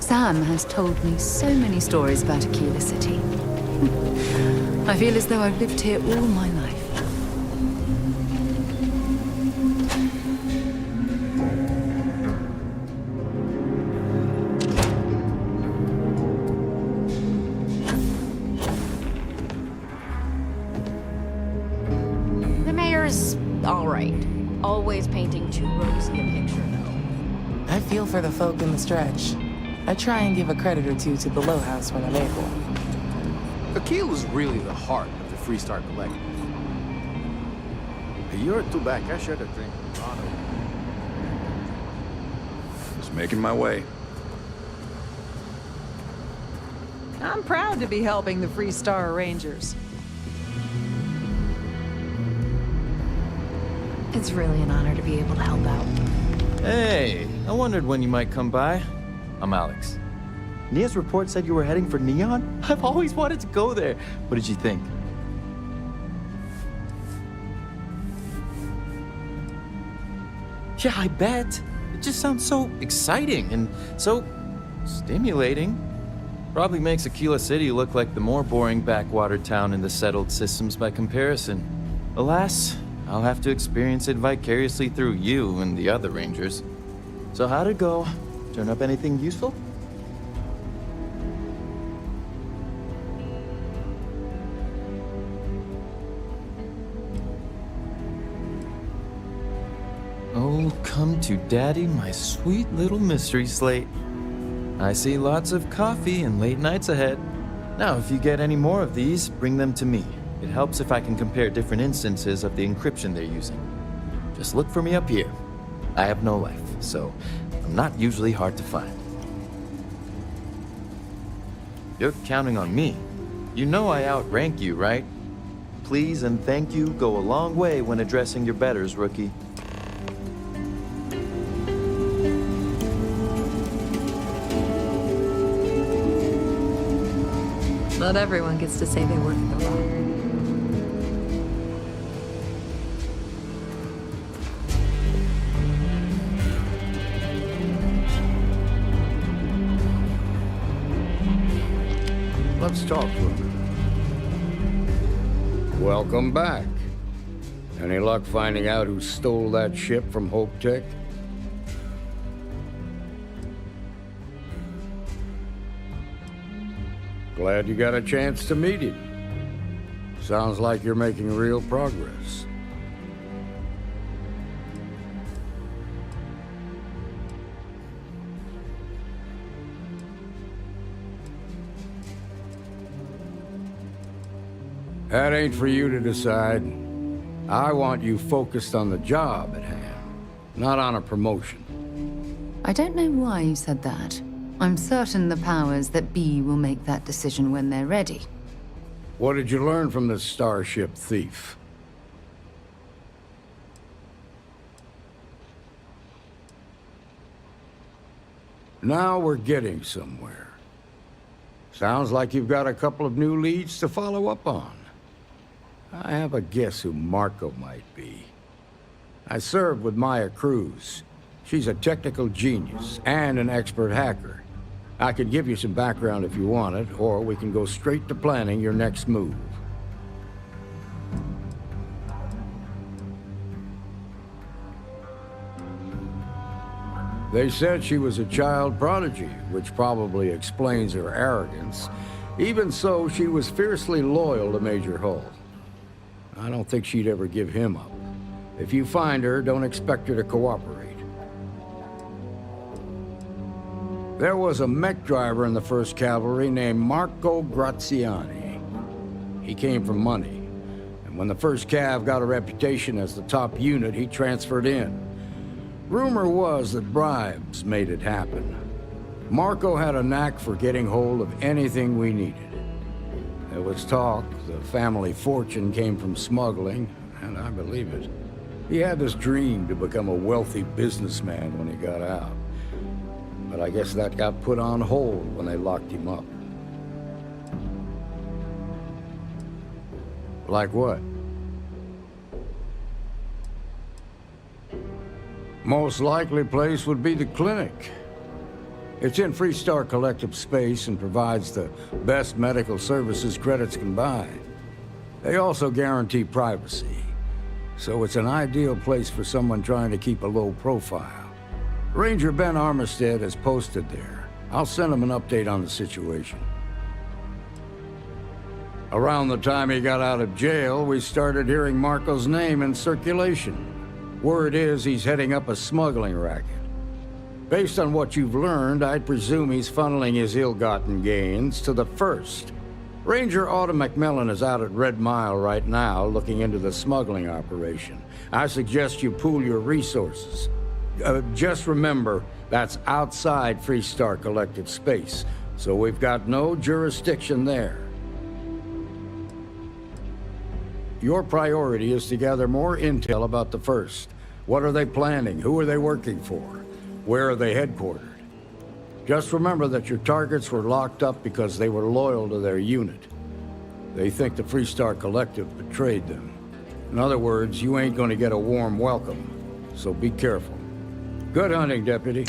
Sam has told me so many stories about Aquila City. I feel as though I've lived here all my life. The mayor's all right. Always painting too rosy a picture, though. I feel for the folk in the stretch. I try and give a credit or two to the Low House when I'm able. Aquila's really the heart of the Freestar Collective. A year or two back, I shared a drink with Ronald. Just making my way. I'm proud to be helping the Freestar Rangers. It's really an honor to be able to help out. Hey, I wondered when you might come by. I'm Alex. Nia's report said you were heading for Neon? I've always wanted to go there. What did you think? Yeah, I bet. It just sounds so exciting and so stimulating. Probably makes Aquila City look like the more boring backwater town in the settled systems by comparison. Alas, I'll have to experience it vicariously through you and the other Rangers. So how'd it go? Turn up anything useful? Oh, come to Daddy, my sweet little mystery slate. I see lots of coffee and late nights ahead. Now, if you get any more of these, bring them to me. It helps if I can compare different instances of the encryption they're using. Just look for me up here. I have no life, so I'm not usually hard to find. You're counting on me. You know I outrank you, right? Please and thank you go a long way when addressing your betters, rookie. Not everyone gets to say they work at the Rock. Let's talk for a minute. Welcome back. Any luck finding out who stole that ship from Hope Tech? Glad you got a chance to meet him. Sounds like you're making real progress. That ain't for you to decide. I want you focused on the job at hand, not on a promotion. I don't know why you said that. I'm certain the powers that be will make that decision when they're ready. What did you learn from this starship thief? Now we're getting somewhere. Sounds like you've got a couple of new leads to follow up on. I have a guess who Marco might be. I served with Maya Cruz. She's a technical genius and an expert hacker. I could give you some background if you want it, or we can go straight to planning your next move. They said she was a child prodigy, which probably explains her arrogance. Even so, she was fiercely loyal to Major Hull. I don't think she'd ever give him up. If you find her, don't expect her to cooperate. There was a mech driver in the 1st Cavalry named Marco Graziani. He came from money, and when the 1st Cav got a reputation as the top unit, he transferred in. Rumor was that bribes made it happen. Marco had a knack for getting hold of anything we needed. There was talk the family fortune came from smuggling, and I believe it. He had this dream to become a wealthy businessman when he got out. But I guess that got put on hold when they locked him up. Like what? Most likely place would be the clinic. It's in Freestar Collective space and provides the best medical services credits can buy. They also guarantee privacy, so it's an ideal place for someone trying to keep a low profile. Ranger Ben Armistead is posted there. I'll send him an update on the situation. Around the time he got out of jail, we started hearing Marco's name in circulation. Word is he's heading up a smuggling racket. Based on what you've learned, I'd presume he's funneling his ill-gotten gains to the First. Ranger Autumn McMillan is out at Red Mile right now looking into the smuggling operation. I suggest you pool your resources. Just remember, that's outside Freestar Collective space, so we've got no jurisdiction there. Your priority is to gather more intel about the First. What are they planning? Who are they working for? Where are they headquartered? Just remember that your targets were locked up because they were loyal to their unit. They think the Freestar Collective betrayed them. In other words, you ain't gonna get a warm welcome, so be careful. Good hunting, Deputy.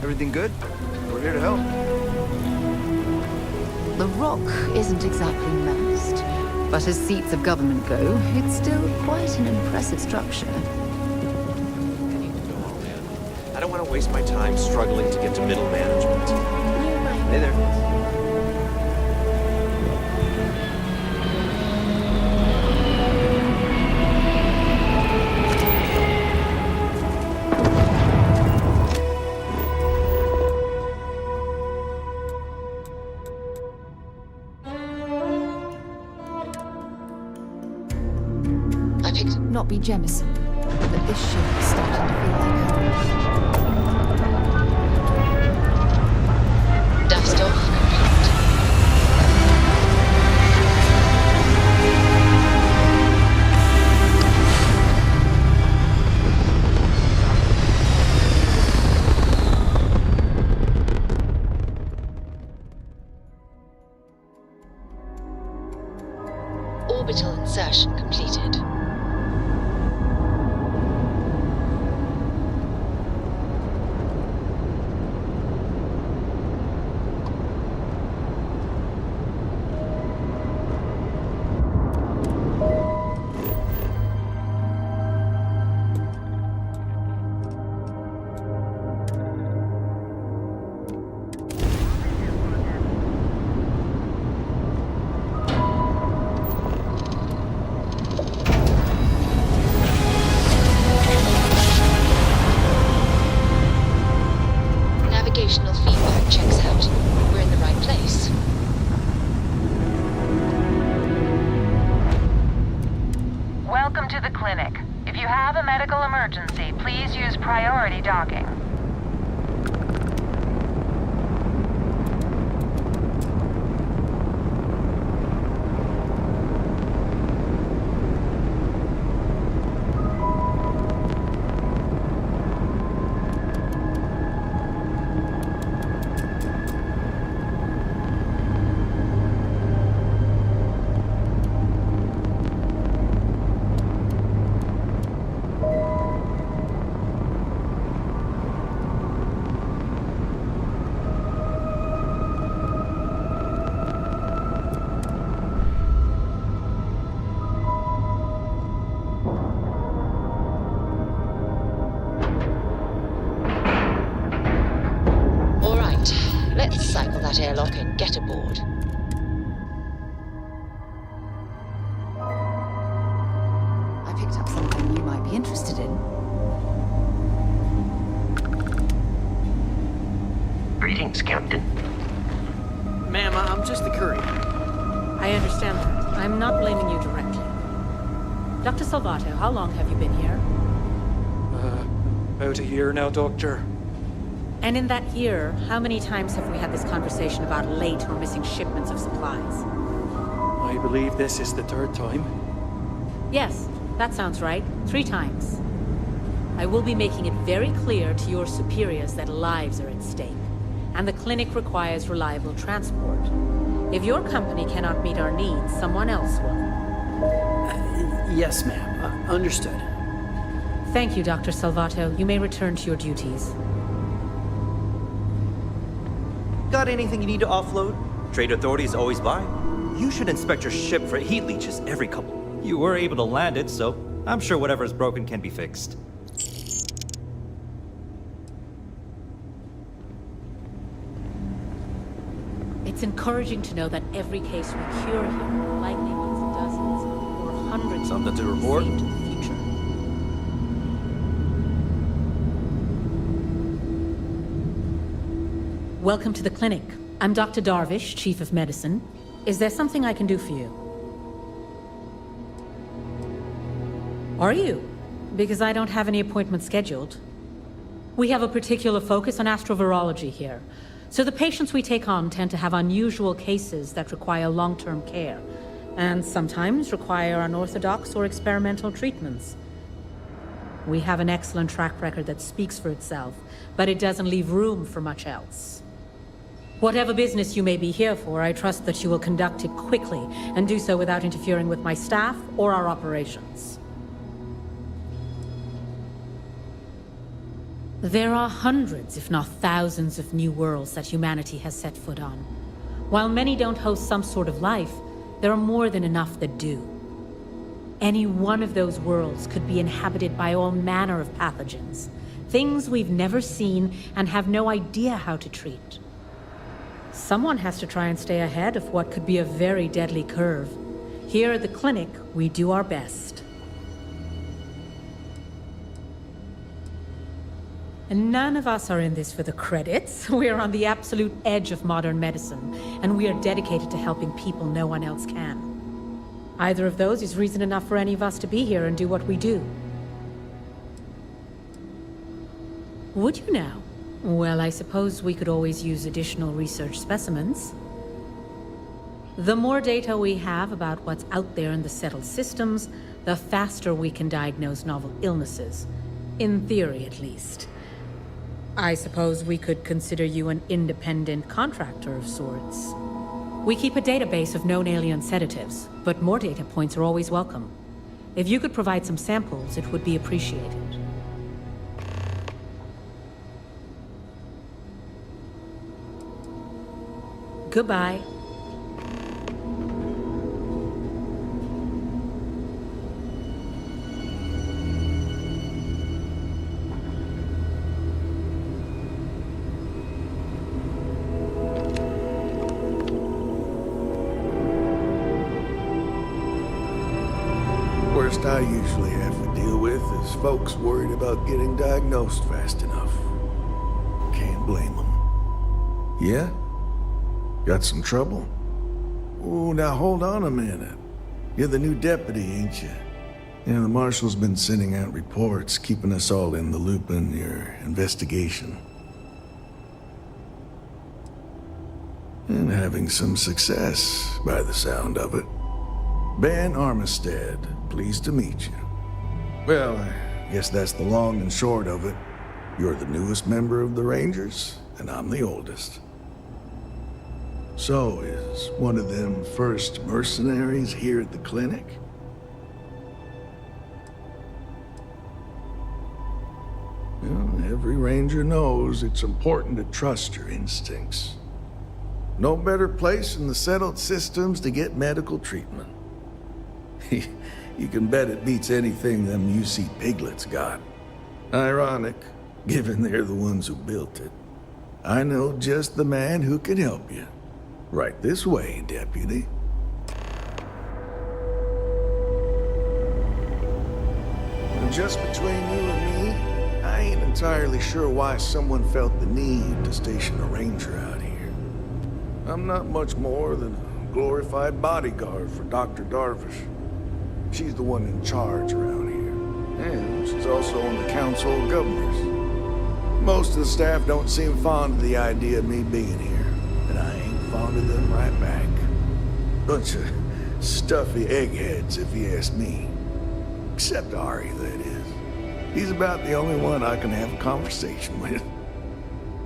Everything good? We're here to help. The rock isn't exactly menaced, but as seats of government go, it's still quite an impressive structure. I don't want to waste my time struggling to get to middle management. Hey there. Not be Jemison, but this ship is starting to feel like home. Dust off complete. Orbital insertion completed. Navigational feedback checks out. We're in the right place. Welcome to the clinic. If you have a medical emergency, please use priority docking. that airlock and get aboard. I picked up something you might be interested in. Greetings, Captain. Ma'am, I'm just the courier. I understand that. I'm not blaming you directly. Dr. Salvato, how long have you been here? About a year now, Doctor. And in that year, how many times have we had this conversation about late or missing shipments of supplies? I believe this is the third time. Yes, that sounds right. 3 times. I will be making it very clear to your superiors that lives are at stake, and the clinic requires reliable transport. If your company cannot meet our needs, someone else will. Yes, ma'am. Understood. Thank you, Dr. Salvato. You may return to your duties. Got anything you need to offload? Trade authorities always buy. You should inspect your ship for heat leeches every couple. You were able to land it, so I'm sure whatever's broken can be fixed. It's encouraging to know that every case we cure here likely means dozens or hundreds Something to report? saved in the future. Welcome to the clinic. I'm Dr. Darvish, Chief of Medicine. Is there something I can do for you? Are you? Because I don't have any appointments scheduled. We have a particular focus on astrovirology here. So the patients we take on tend to have unusual cases that require long-term care, and sometimes require unorthodox or experimental treatments. We have an excellent track record that speaks for itself, but it doesn't leave room for much else. Whatever business you may be here for, I trust that you will conduct it quickly, and do so without interfering with my staff or our operations. There are hundreds, if not thousands, of new worlds that humanity has set foot on. While many don't host some sort of life, there are more than enough that do. Any one of those worlds could be inhabited by all manner of pathogens, things we've never seen and have no idea how to treat. Someone has to try and stay ahead of what could be a very deadly curve. Here at the clinic, we do our best. And none of us are in this for the credits. We are on the absolute edge of modern medicine, and we are dedicated to helping people no one else can. Either of those is reason enough for any of us to be here and do what we do. Would you now? Well, I suppose we could always use additional research specimens. The more data we have about what's out there in the settled systems, the faster we can diagnose novel illnesses. In theory, at least. I suppose we could consider you an independent contractor of sorts. We keep a database of known alien sedatives, but more data points are always welcome. If you could provide some samples, it would be appreciated. Goodbye. Worst I usually have to deal with is folks worried about getting diagnosed fast enough. Can't blame them. Yeah? Got some trouble? Oh, now hold on a minute. You're the new deputy, ain't you? Yeah, the marshal's been sending out reports, keeping us all in the loop in your investigation. And having some success, by the sound of it. Ben Armistead, pleased to meet you. Well, I guess that's the long and short of it. You're the newest member of the Rangers, and I'm the oldest. So, is one of them first mercenaries here at the clinic? Well, every Ranger knows it's important to trust your instincts. No better place in the settled systems to get medical treatment. You can bet it beats anything them UC piglets got. Ironic, given they're the ones who built it. I know just the man who can help you. Right this way, Deputy. And just between you and me, I ain't entirely sure why someone felt the need to station a ranger out here. I'm not much more than a glorified bodyguard for Dr. Darvish. She's the one in charge around here. And she's also on the Council of Governors. Most of the staff don't seem fond of the idea of me being here, and I ain't fond of them right back. Bunch of stuffy eggheads, if you ask me. Except Ari, that is. He's about the only one I can have a conversation with.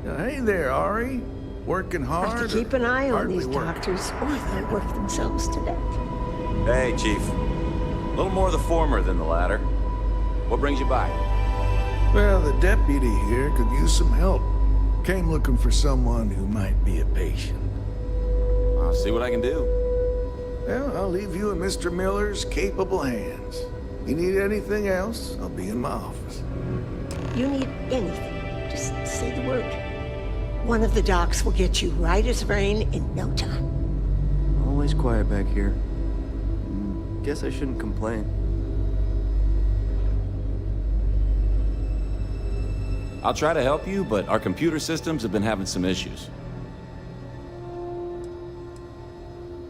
Now, hey there, Ari. Working hard? Have to keep an eye on these working? doctors, or they'll work themselves to death. Hey, Chief. A little more the former than the latter. What brings you by? Well, the deputy here could use some help. Came looking for someone who might be a patient. I'll see what I can do. Well, I'll leave you in Mr. Miller's capable hands. You need anything else, I'll be in my office. You need anything, just say the word. One of the docs will get you right as rain in no time. Always quiet back here. Guess I shouldn't complain. I'll try to help you, but our computer systems have been having some issues.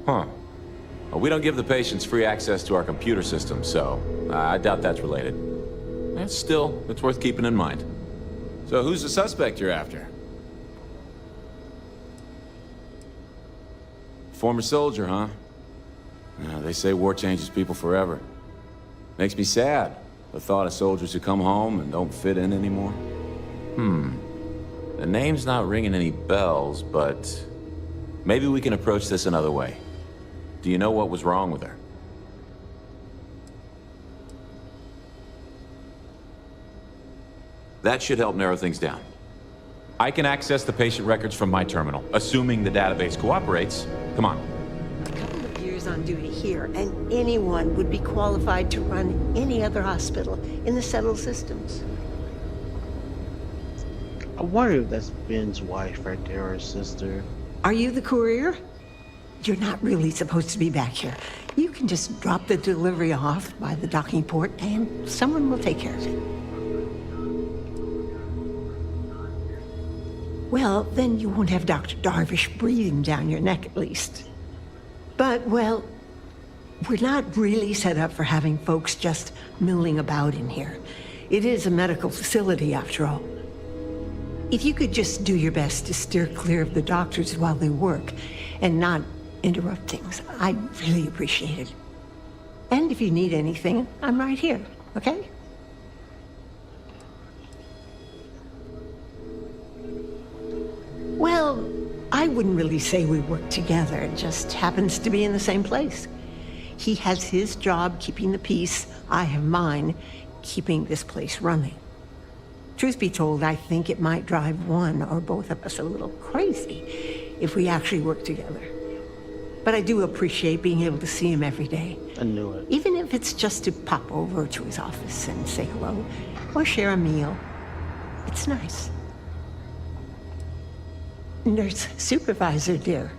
Huh. Well, we don't give the patients free access to our computer system, so I doubt that's related. Still, it's worth keeping in mind. So who's the suspect you're after? Former soldier, huh? They say war changes people forever. Makes me sad, the thought of soldiers who come home and don't fit in anymore. The name's not ringing any bells, but maybe we can approach this another way. Do you know what was wrong with her? That should help narrow things down. I can access the patient records from my terminal, assuming the database cooperates. Come on. A couple of years on duty here, and anyone would be qualified to run any other hospital in the settled systems. I wonder if that's Ben's wife right there, or his sister. Are you the courier? You're not really supposed to be back here. You can just drop the delivery off by the docking port, and someone will take care of it. Well, then you won't have Dr. Darvish breathing down your neck, at least. But, well, we're not really set up for having folks just milling about in here. It is a medical facility, after all. If you could just do your best to steer clear of the doctors while they work and not interrupt things, I'd really appreciate it. And if you need anything, I'm right here, okay? Well, I wouldn't really say we work together. It just happens to be in the same place. He has his job keeping the peace. I have mine keeping this place running. Truth be told, I think it might drive one or both of us a little crazy if we actually work together. But I do appreciate being able to see him every day. I knew it. Even if it's just to pop over to his office and say hello or share a meal. It's nice. Nurse supervisor, dear.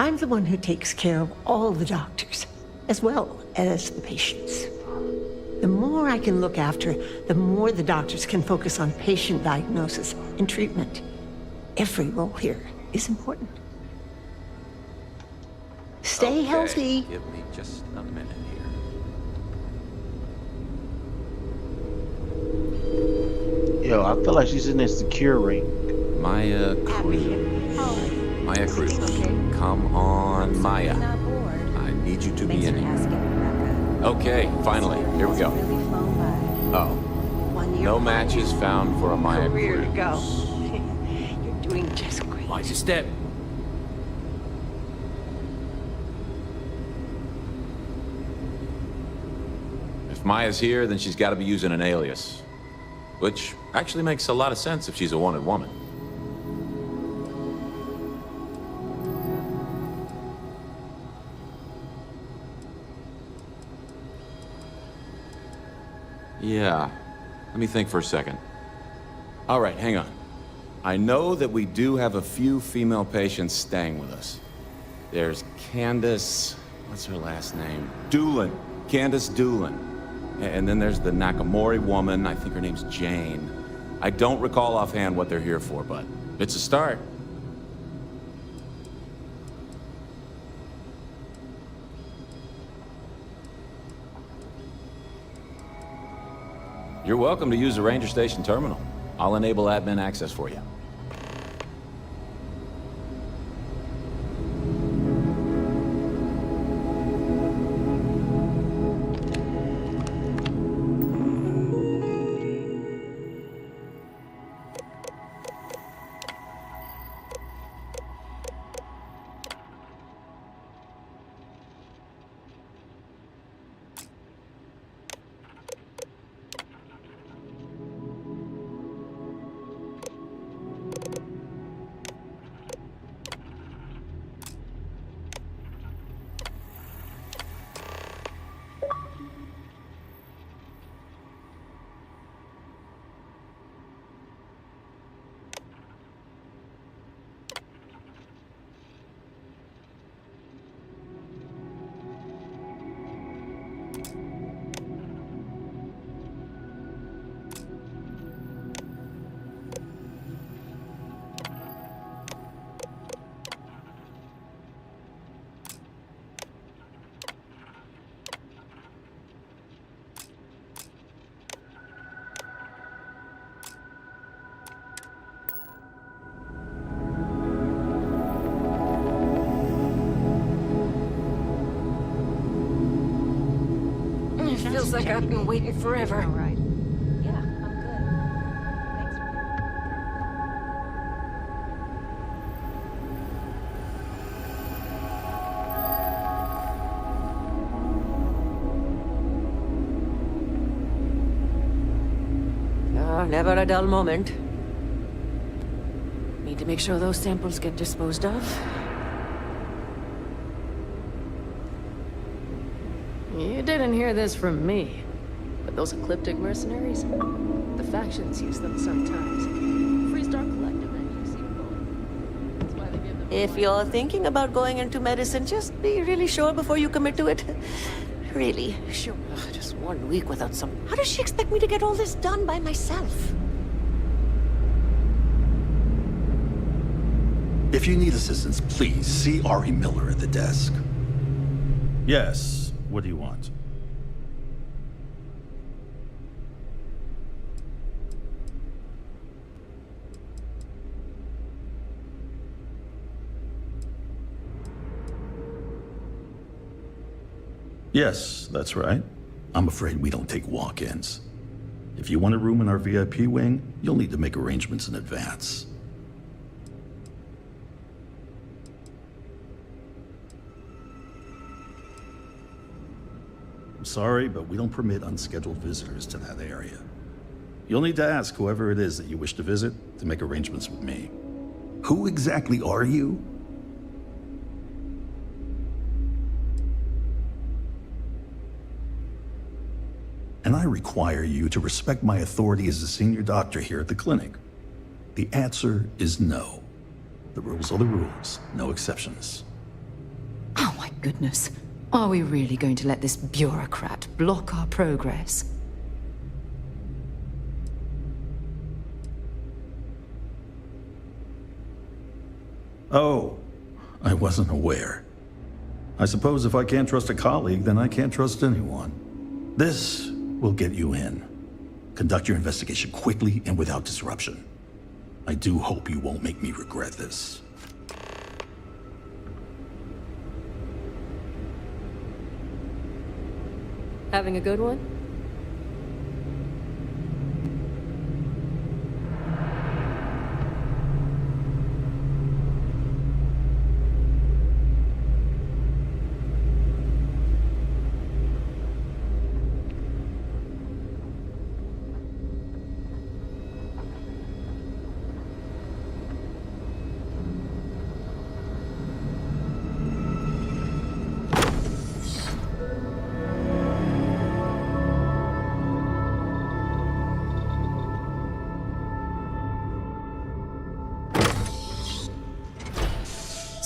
I'm the one who takes care of all the doctors, as well as the patients. The more I can look after, the more the doctors can focus on patient diagnosis and treatment. Every role here is important. Stay healthy. Give me just a minute here. Yo, I feel like she's in a secure ring. Maya Cruz. Maya Cruz. Come on, Maya. I need you to be in here. Okay, finally. Here we go. Oh. No matches found for a Maya Career Cruz. to go. You're doing just great. Watch your step. If Maya's here, then she's got to be using an alias. Which actually makes a lot of sense if she's a wanted woman. Yeah. Let me think for a second. All right, hang on. I know that we do have a few female patients staying with us. There's Candace, what's her last name? Doolin. Candace Doolin. And then there's the Nakamori woman, I think her name's Jane. I don't recall offhand what they're here for, but it's a start. You're welcome to use the Ranger Station terminal. I'll enable admin access for you. Feels like I've been waiting forever. All right. Yeah, I'm good. Thanks. No, never a dull moment. Need to make sure those samples get disposed of. You didn't hear this from me, but those ecliptic mercenaries, the factions use them sometimes. Freestar Collective and UC That's why they give them. If you're thinking about going into medicine, just be really sure before you commit to it. Really sure. Ugh, just 1 week without some. How does she expect me to get all this done by myself? If you need assistance, please see Ari Miller at the desk. Yes. What do you want? Yes, that's right. I'm afraid we don't take walk-ins. If you want a room in our VIP wing, you'll need to make arrangements in advance. I'm sorry, but we don't permit unscheduled visitors to that area. You'll need to ask whoever it is that you wish to visit to make arrangements with me. Who exactly are you? And I require you to respect my authority as a senior doctor here at the clinic. The answer is no. The rules are the rules, no exceptions. Oh my goodness. Are we really going to let this bureaucrat block our progress? Oh, I wasn't aware. I suppose if I can't trust a colleague, then I can't trust anyone. This will get you in. Conduct your investigation quickly and without disruption. I do hope you won't make me regret this. Having a good one?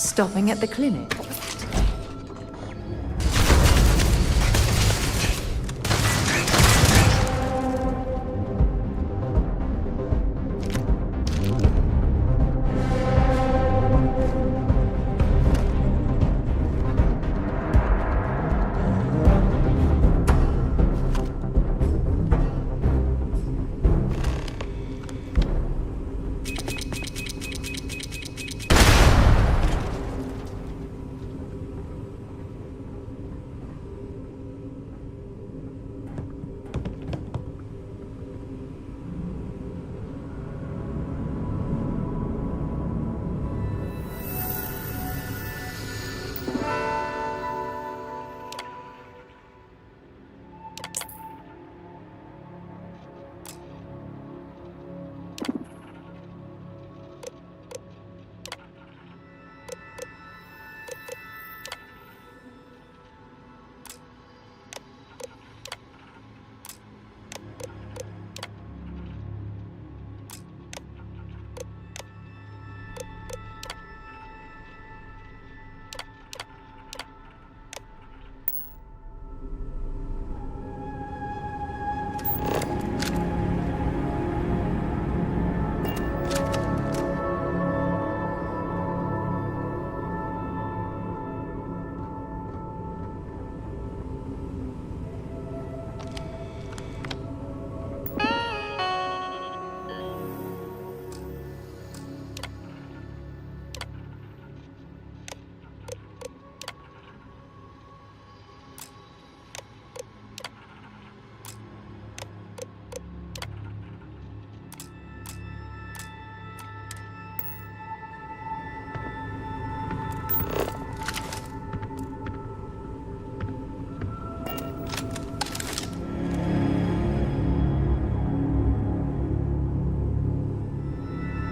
Stopping at the clinic.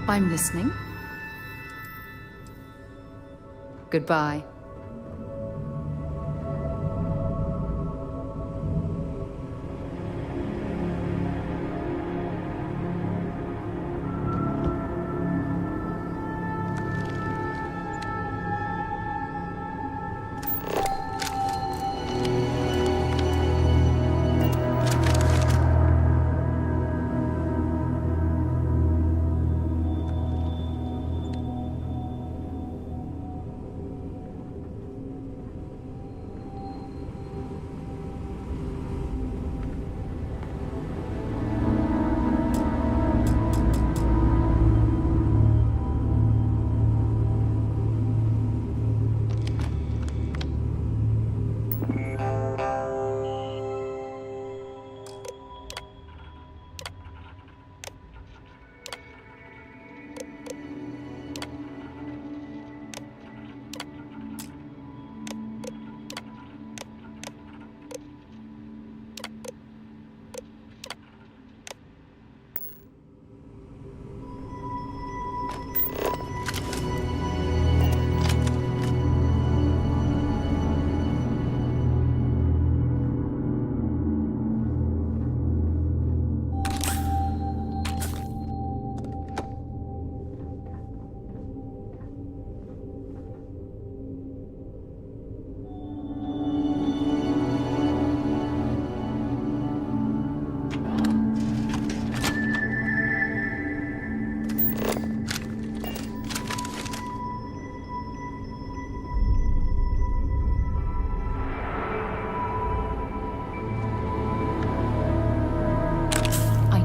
I'm listening. Goodbye.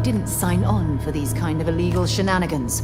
Didn't sign on for these kind of illegal shenanigans.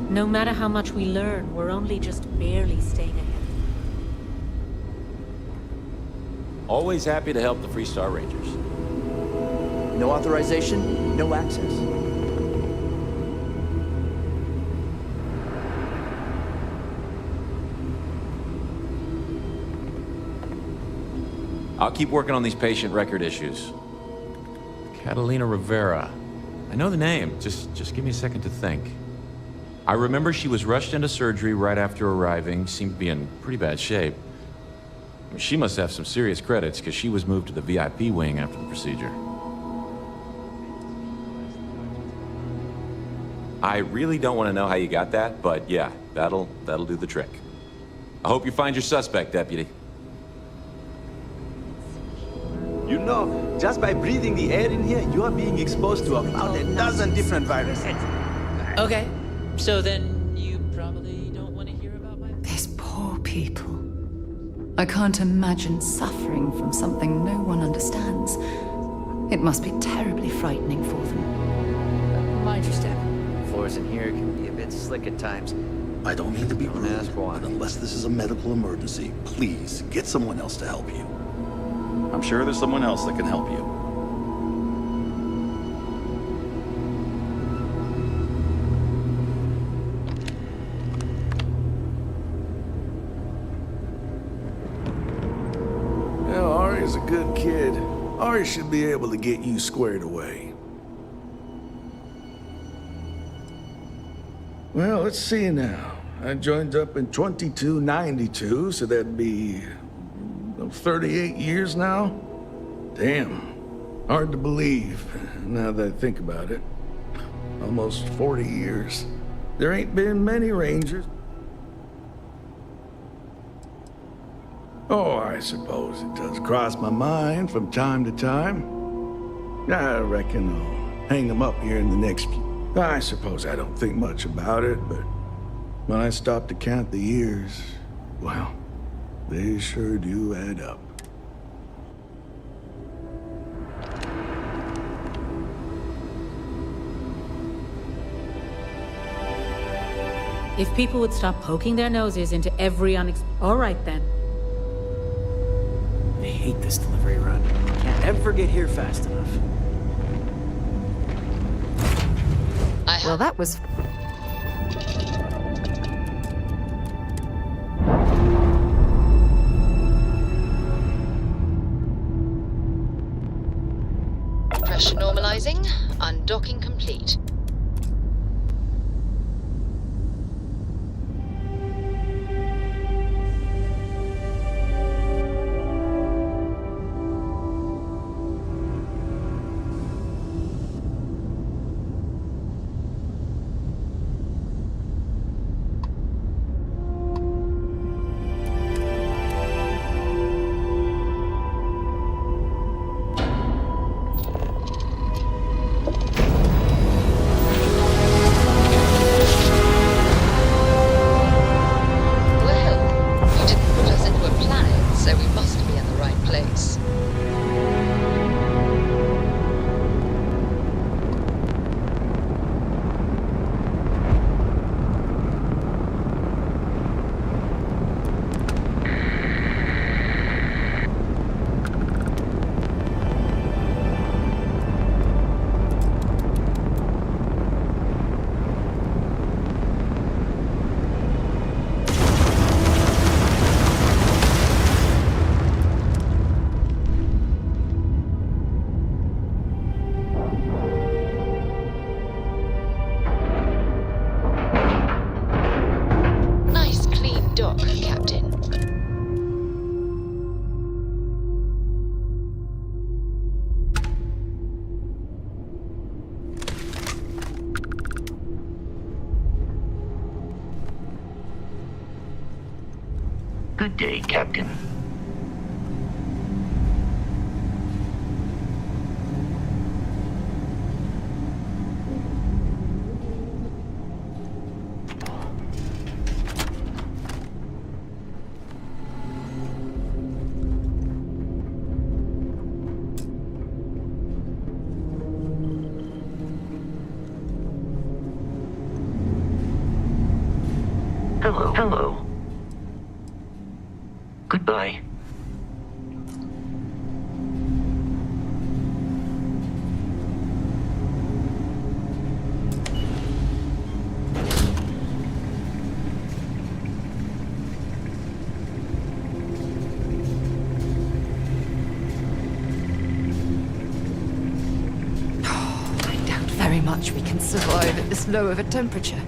No matter how much we learn, we're only just barely staying ahead. Always happy to help the Freestar Rangers. No authorization, no access. I'll keep working on these patient record issues. Catalina Rivera. I know the name. Just give me a second to think. I remember she was rushed into surgery right after arriving, seemed to be in pretty bad shape. She must have some serious credits, because she was moved to the VIP wing after the procedure. I really don't want to know how you got that, but yeah, that'll do the trick. I hope you find your suspect, Deputy. You know, just by breathing the air in here, you are being exposed to about a dozen different viruses. Okay, so then you probably don't want to hear about my... These poor people. I can't imagine suffering from something no one understands. It must be terribly frightening for them. Mind your step. Floors in here can be a bit slick at times. I don't mean to be rude, ask why. but unless this is a medical emergency, please get someone else to help you. I'm sure there's someone else that can help you. Well, Ari's a good kid. Ari should be able to get you squared away. Well, let's see now. I joined up in 2292, so that'd be 38 years now? Damn. Hard to believe, now that I think about it. Almost 40 years. There ain't been many Rangers. Oh, I suppose it does cross my mind from time to time. I reckon I'll hang them up here in the next few. I suppose I don't think much about it, but when I stop to count the years, well, they sure do add up. If people would stop poking their noses into every All right, then. I hate this delivery run. Can't ever get here fast enough. Well, that was... Pressure normalizing. Undocking complete. Good day, Captain. Hello. Hello. Goodbye. I doubt very much we can survive at this low of a temperature.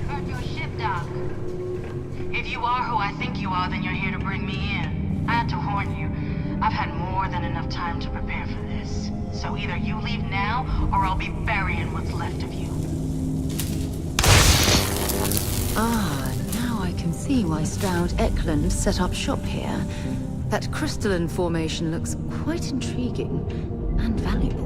Heard your ship, Doc. If you are who I think you are, then you're here to bring me in. I had to warn you. I've had more than enough time to prepare for this. So either you leave now, or I'll be burying what's left of you. Ah, now I can see why Stroud Eklund set up shop here. That crystalline formation looks quite intriguing and valuable.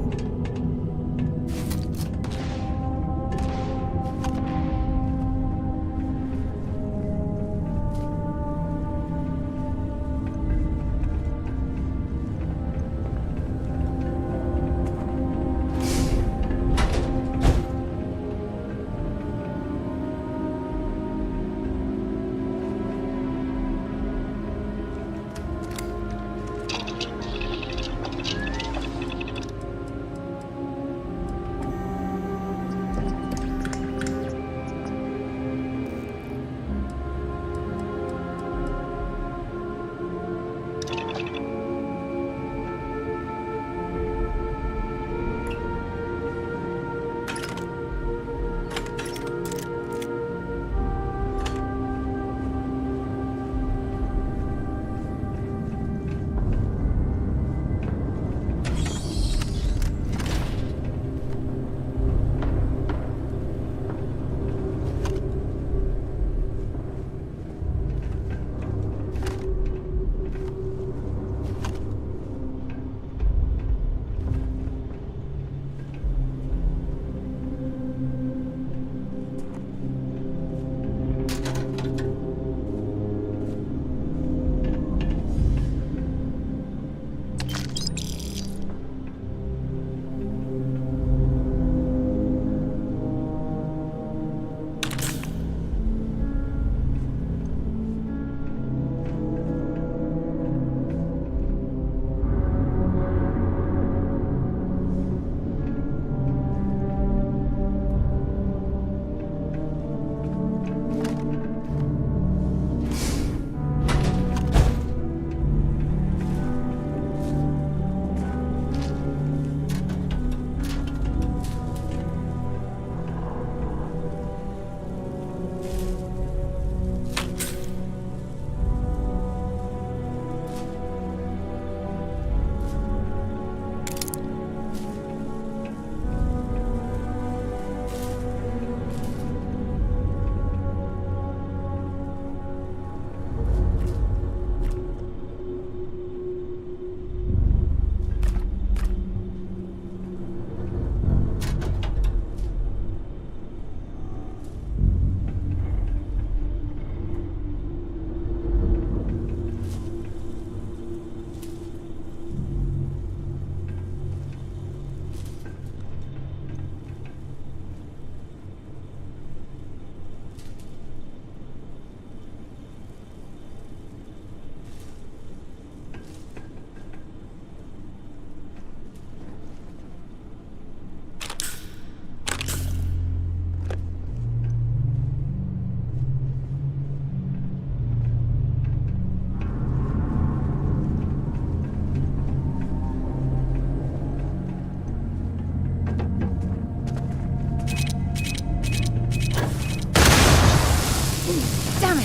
Damn it!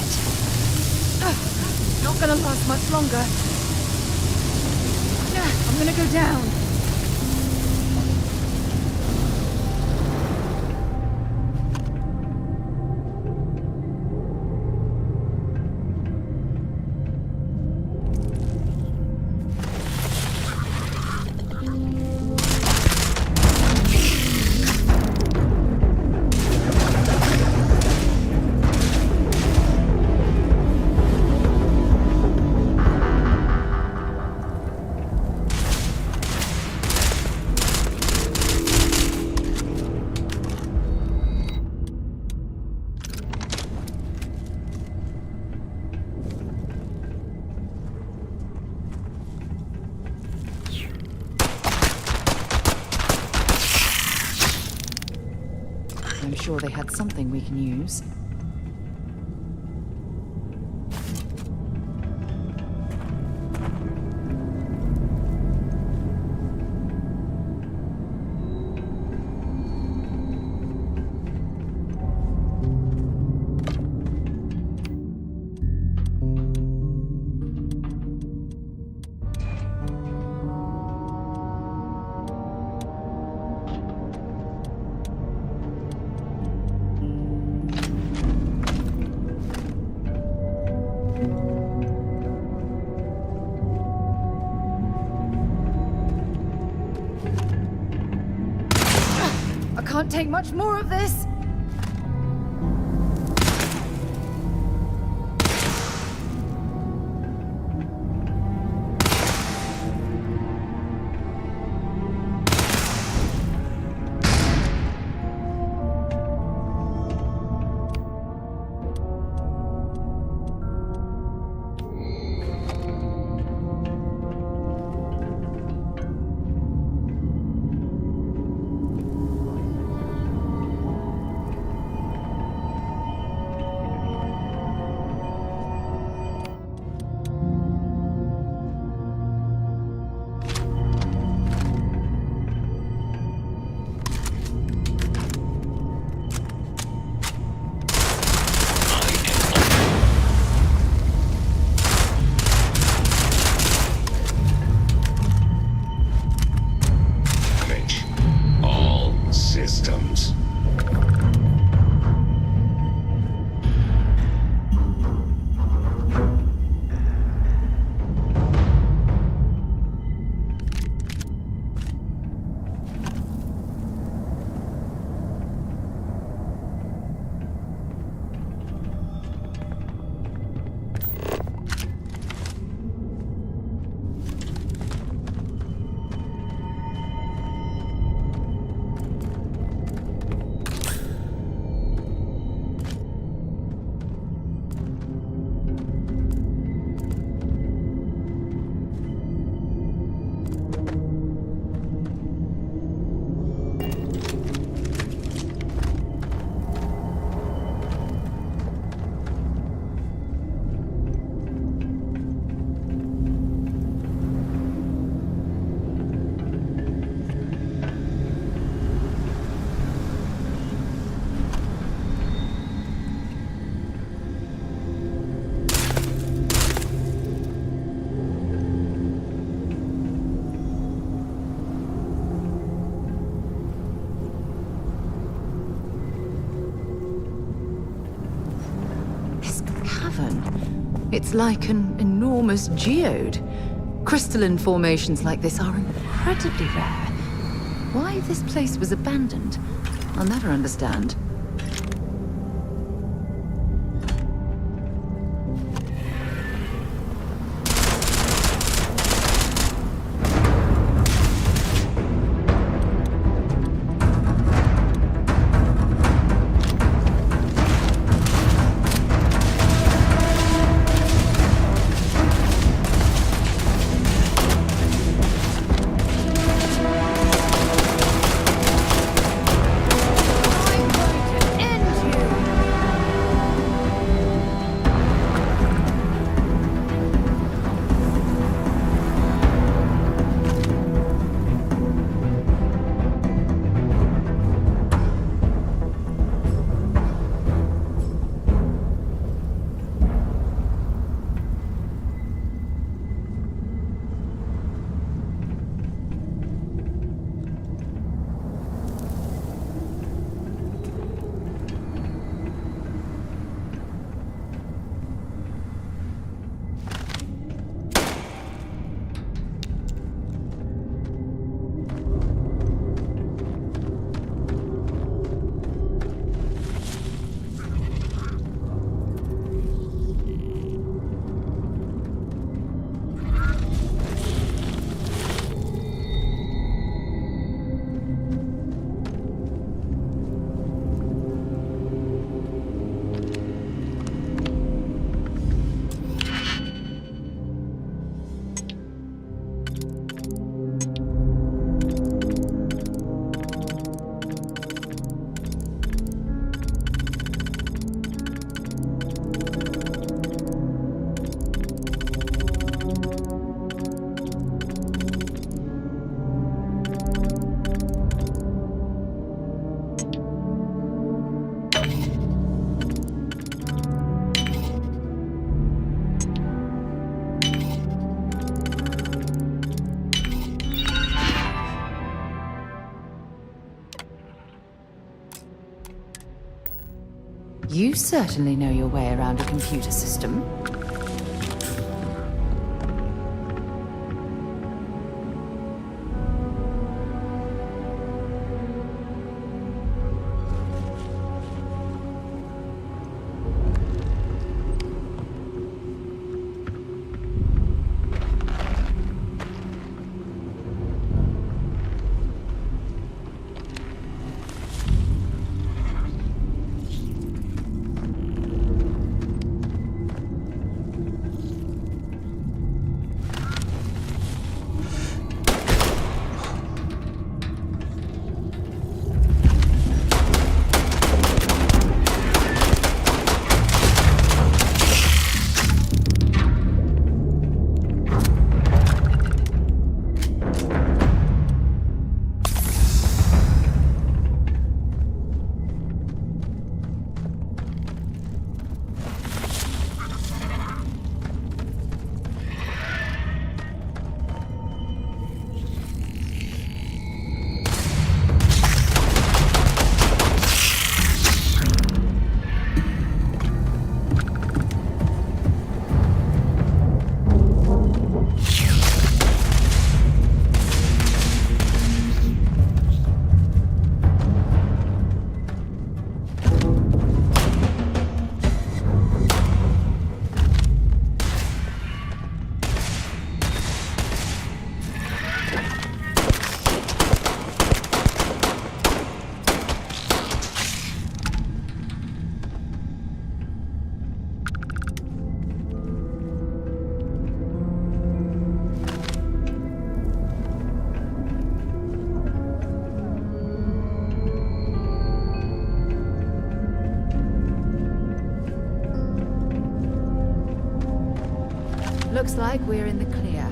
Not gonna last much longer. I'm gonna go down. I'm sure they had something we can use. Can't take much more of this. It's like an enormous geode. Crystalline formations like this are incredibly rare. Why this place was abandoned, I'll never understand. You certainly know your way around a computer system. Looks like we're in the clear.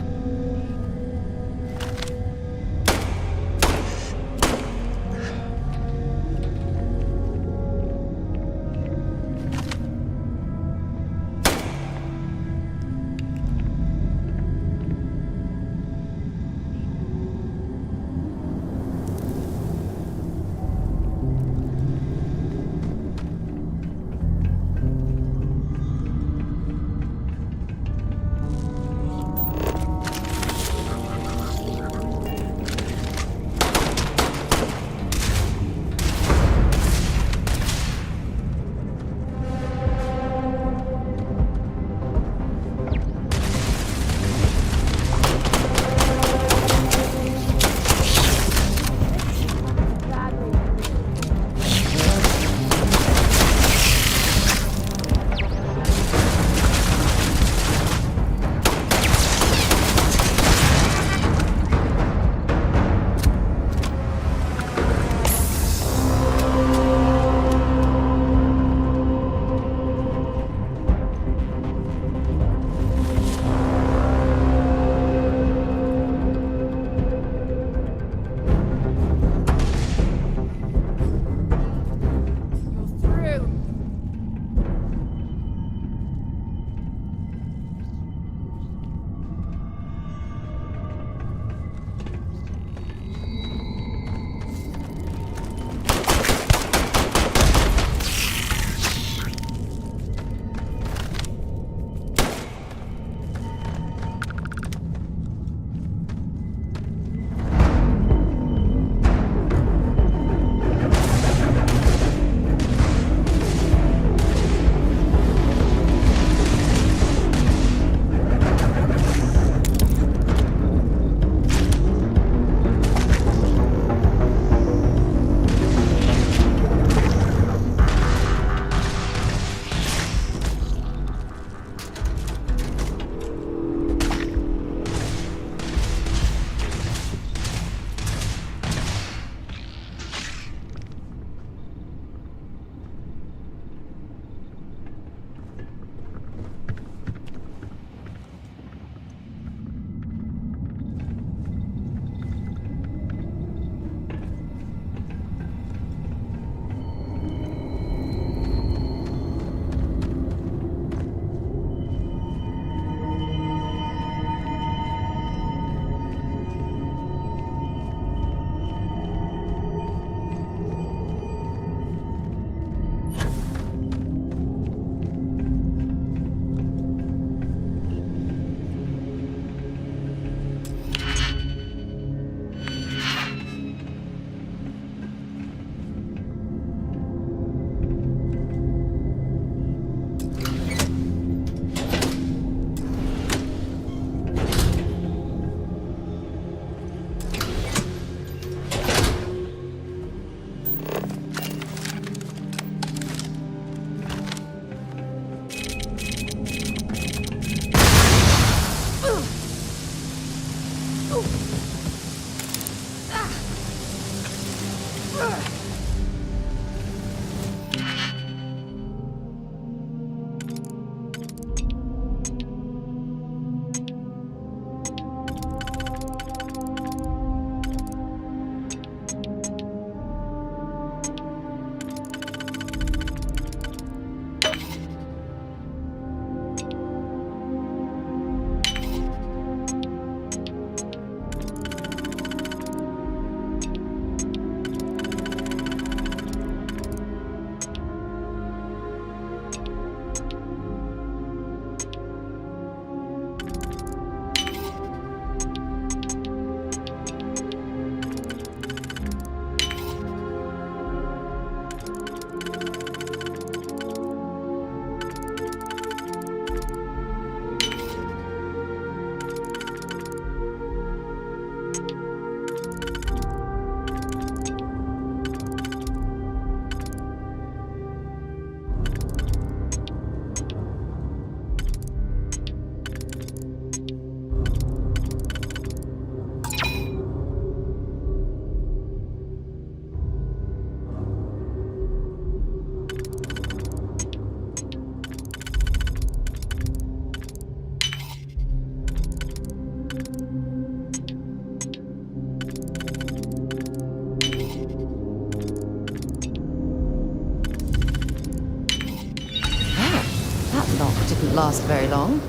That lock didn't last very long.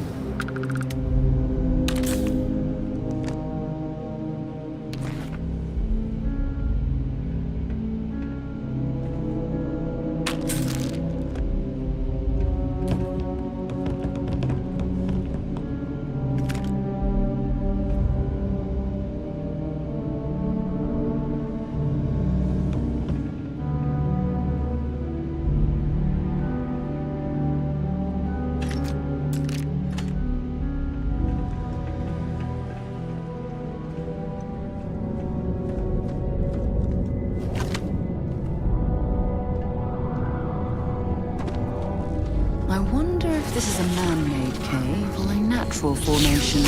I wonder if this is a man-made cave or a natural formation.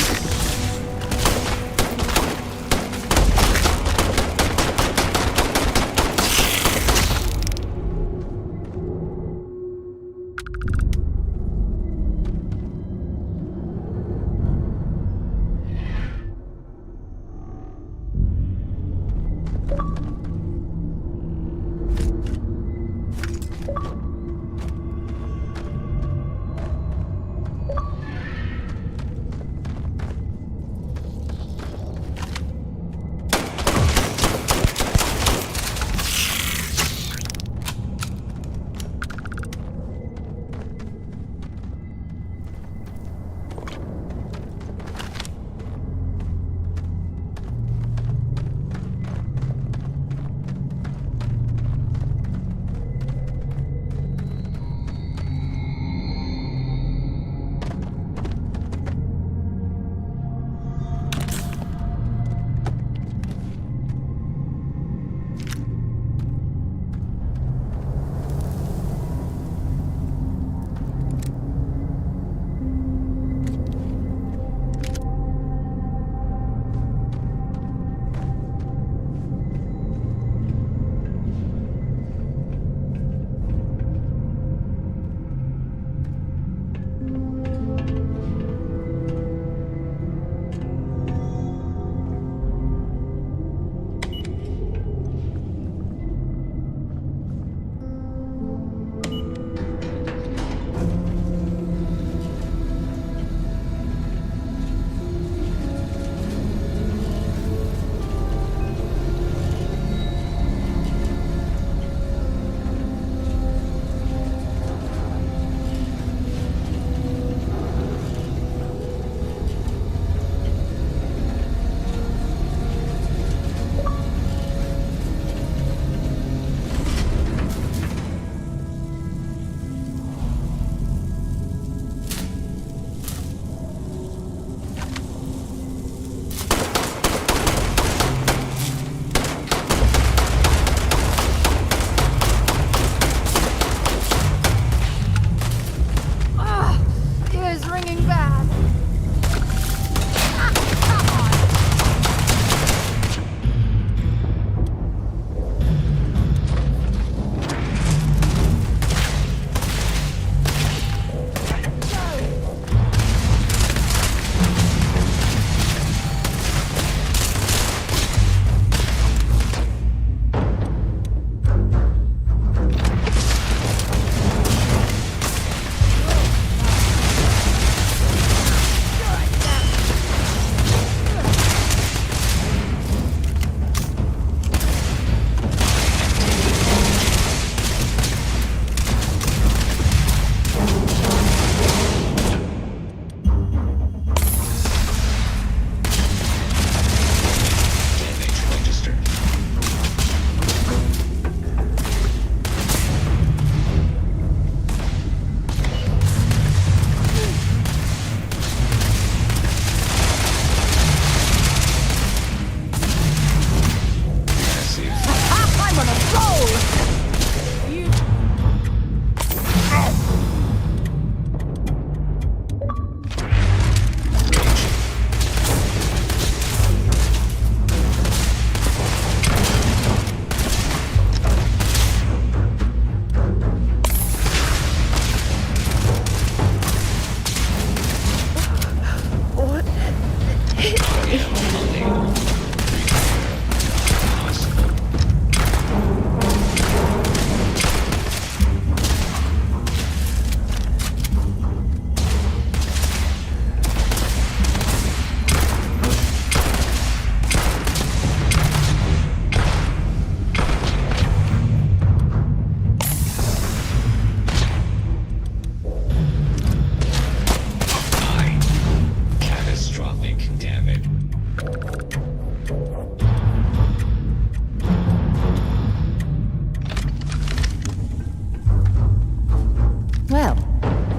Well,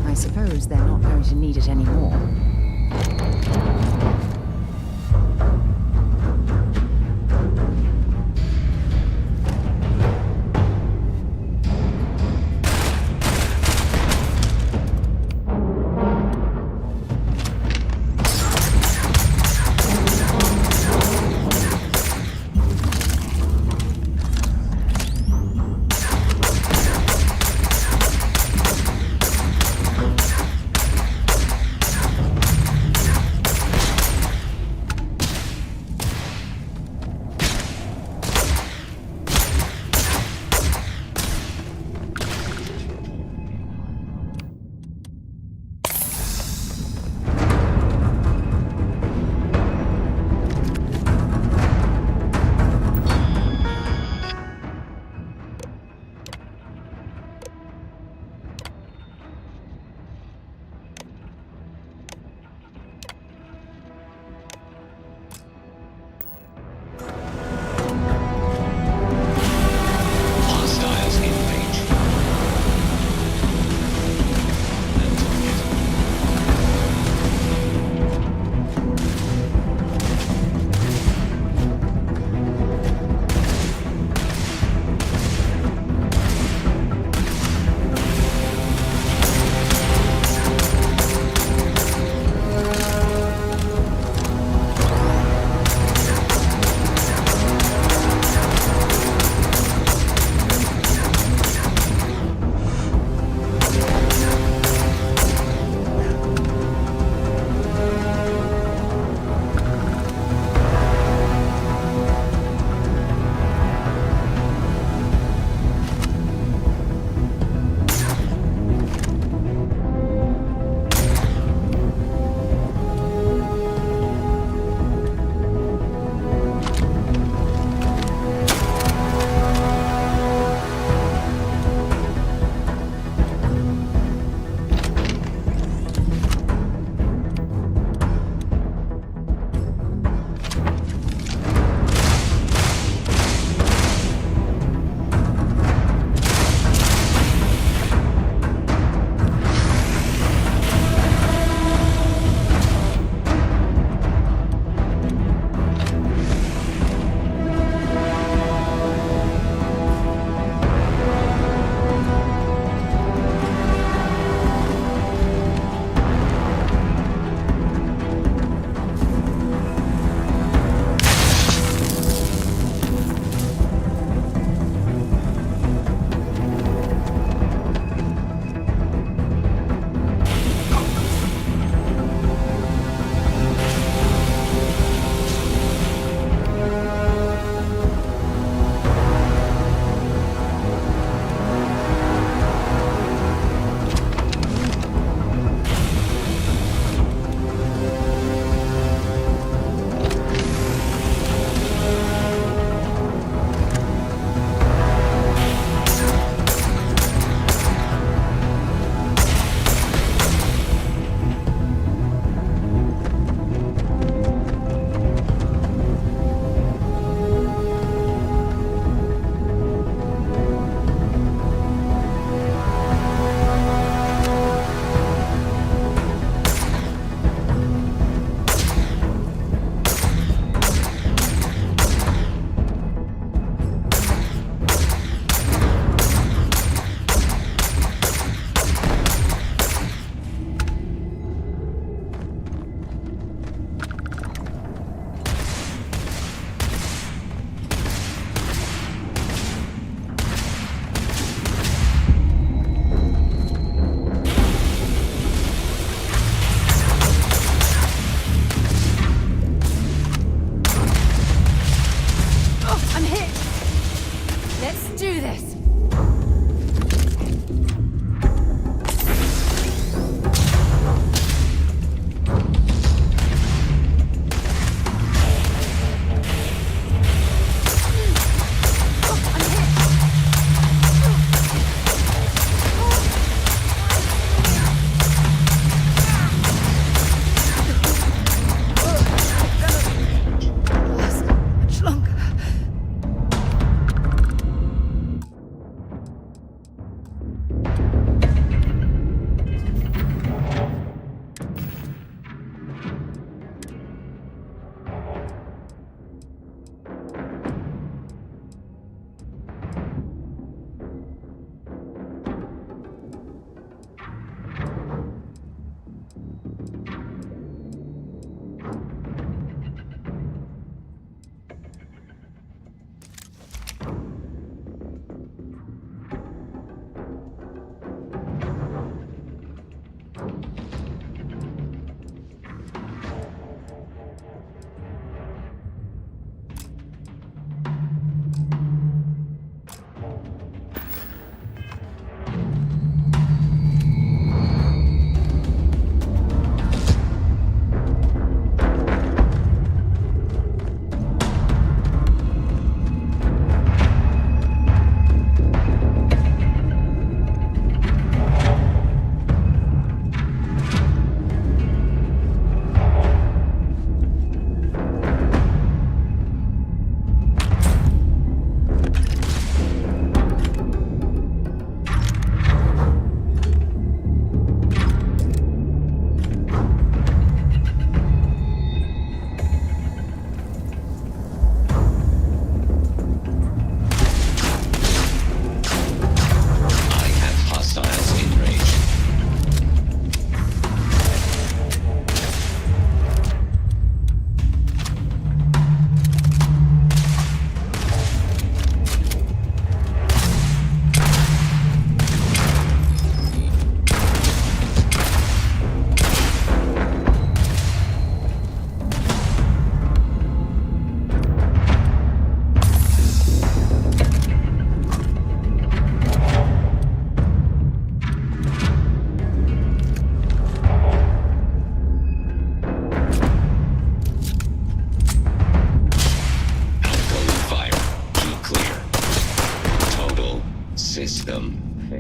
I suppose they're not going to need it anymore.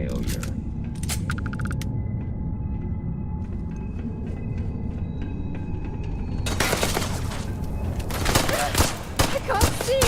failure. I can't see!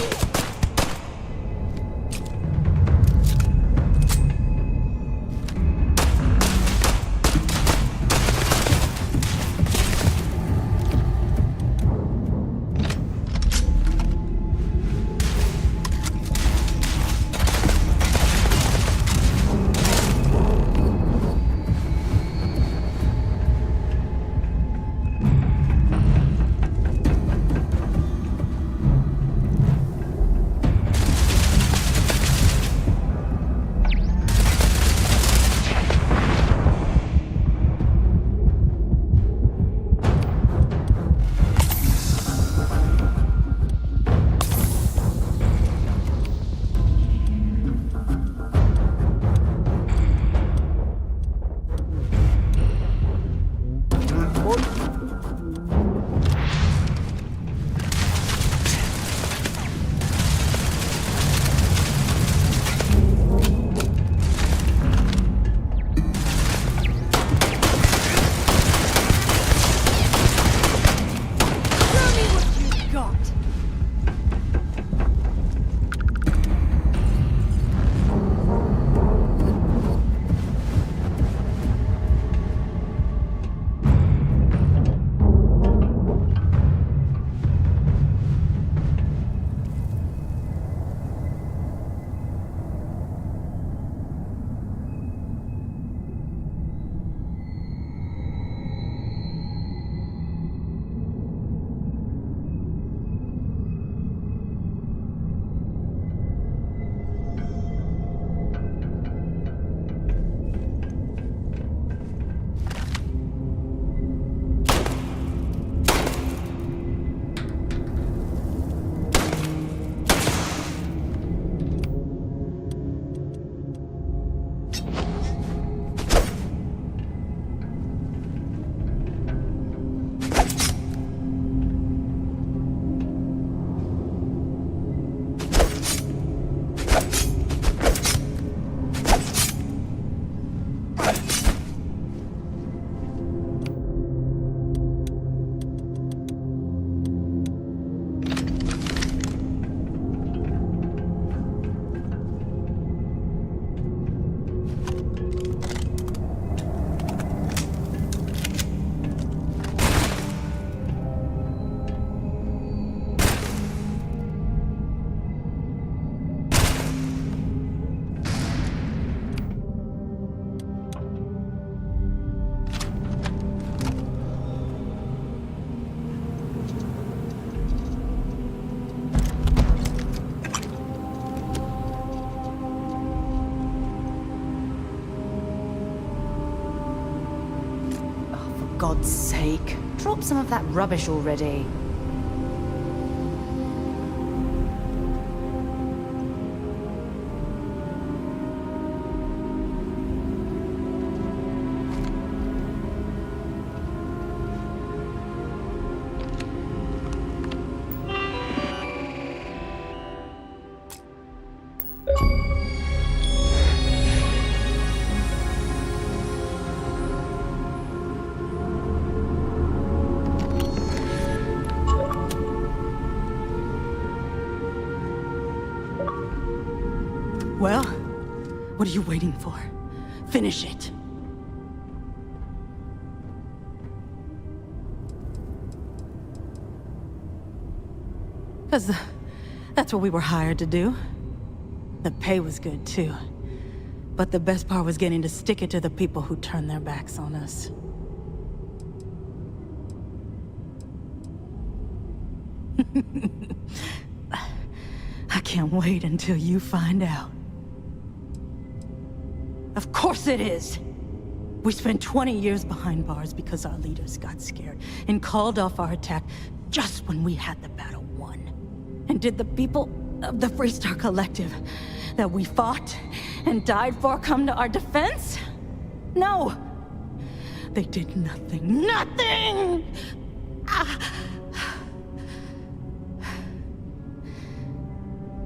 God's sake, drop some of that rubbish already. Well, what are you waiting for? Finish it. Because that's what we were hired to do. The pay was good, too. But the best part was getting to stick it to the people who turned their backs on us. I can't wait until you find out. Of course it is! We spent 20 years behind bars because our leaders got scared and called off our attack just when we had the battle won. And did the people of the Freestar Collective that we fought and died for come to our defense? No! They did nothing. Nothing!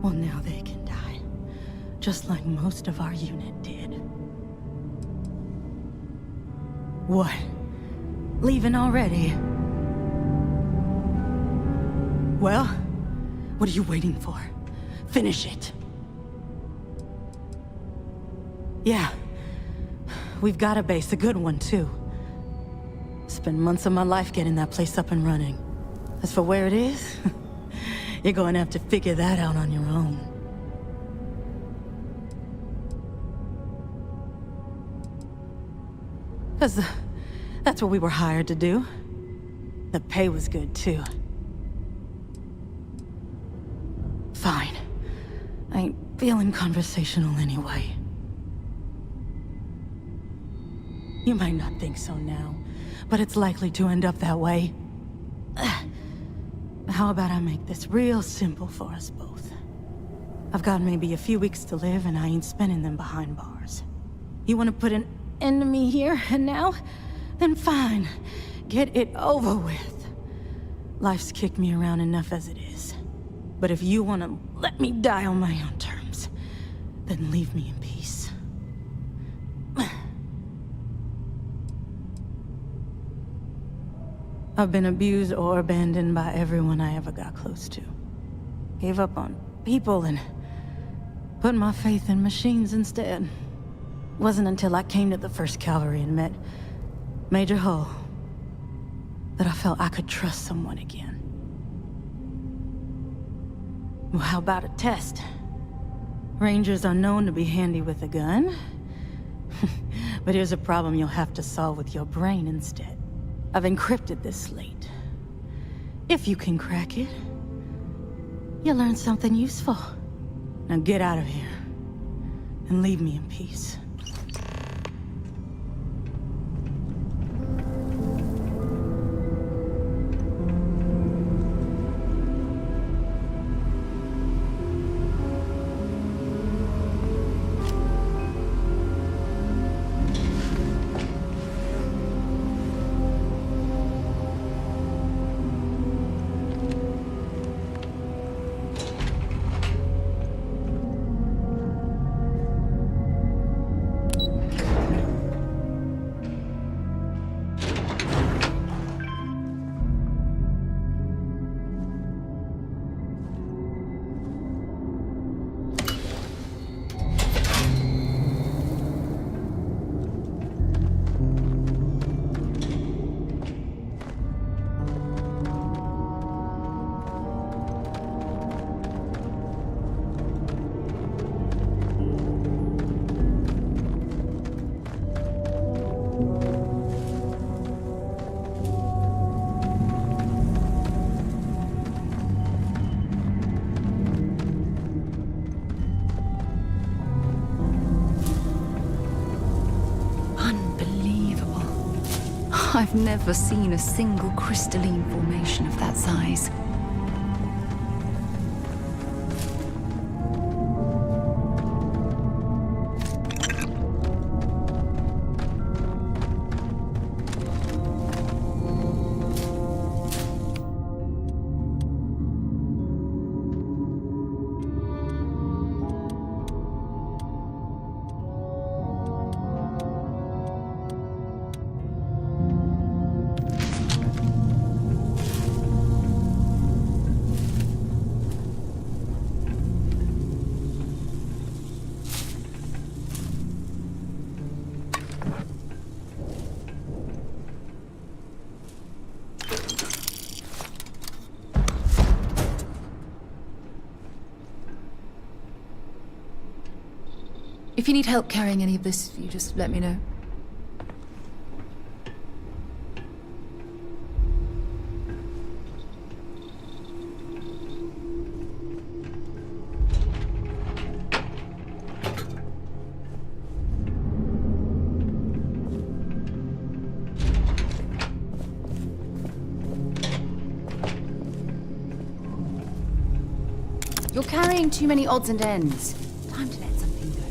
Well, now they can die. Just like most of our unit did. What? Leaving already? Well, what are you waiting for? Finish it. Yeah. We've got a base, a good one, too. Spent months of my life getting that place up and running. As for where it is, you're going to have to figure that out on your own. Because that's what we were hired to do. The pay was good, too. Fine. I ain't feeling conversational anyway. You might not think so now, but it's likely to end up that way. How about I make this real simple for us both? I've got maybe a few weeks to live, and I ain't spending them behind bars. You want to put an end to me here and now? Then fine. Get it over with. Life's kicked me around enough as it is. But if you want to let me die on my own terms, then leave me in peace. I've been abused or abandoned by everyone I ever got close to. Gave up on people and put my faith in machines instead. Wasn't until I came to the 1st Cavalry and met Major Hull that I felt I could trust someone again. Well, how about a test? Rangers are known to be handy with a gun. But here's a problem you'll have to solve with your brain instead. I've encrypted this slate. If you can crack it, you'll learn something useful. Now get out of here and leave me in peace. I've never seen a single crystalline formation of that size. If you need help carrying any of this, you just let me know. You're carrying too many odds and ends. Time to let something go.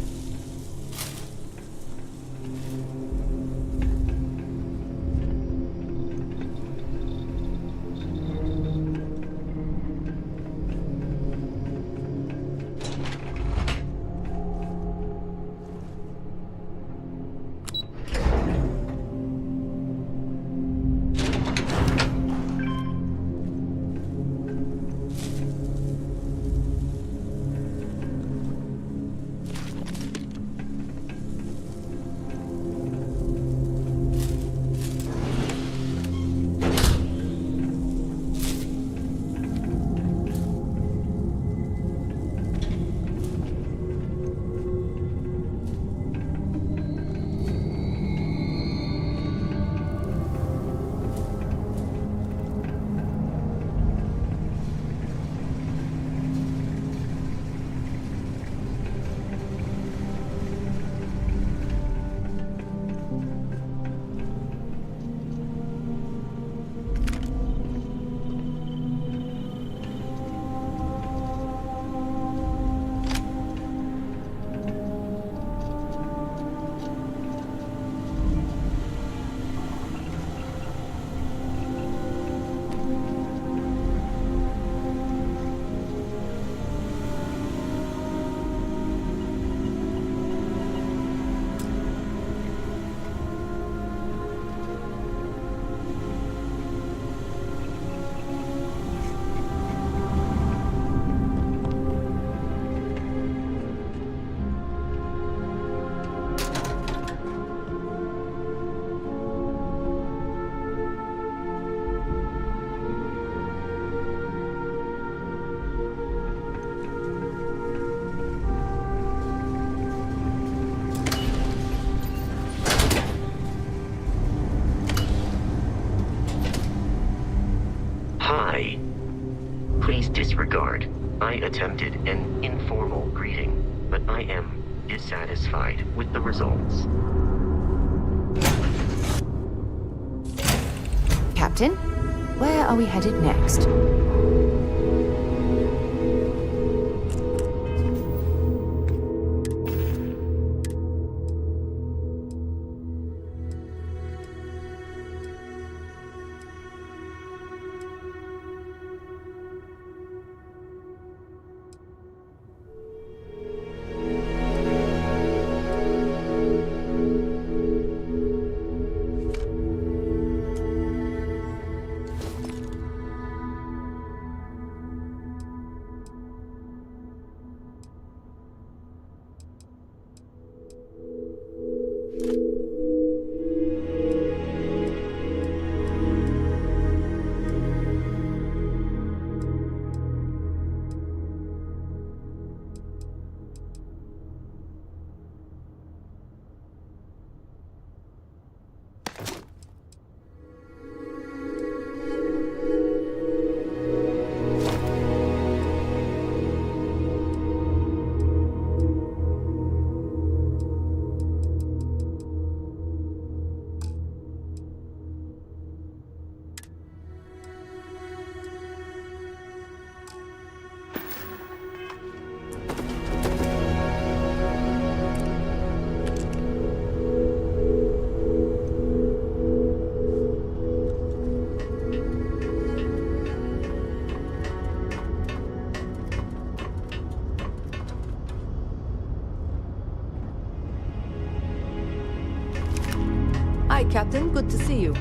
regard. I attempted an informal greeting, but I am dissatisfied with the results. Captain, where are we headed next? Hi, Captain. Good to see you.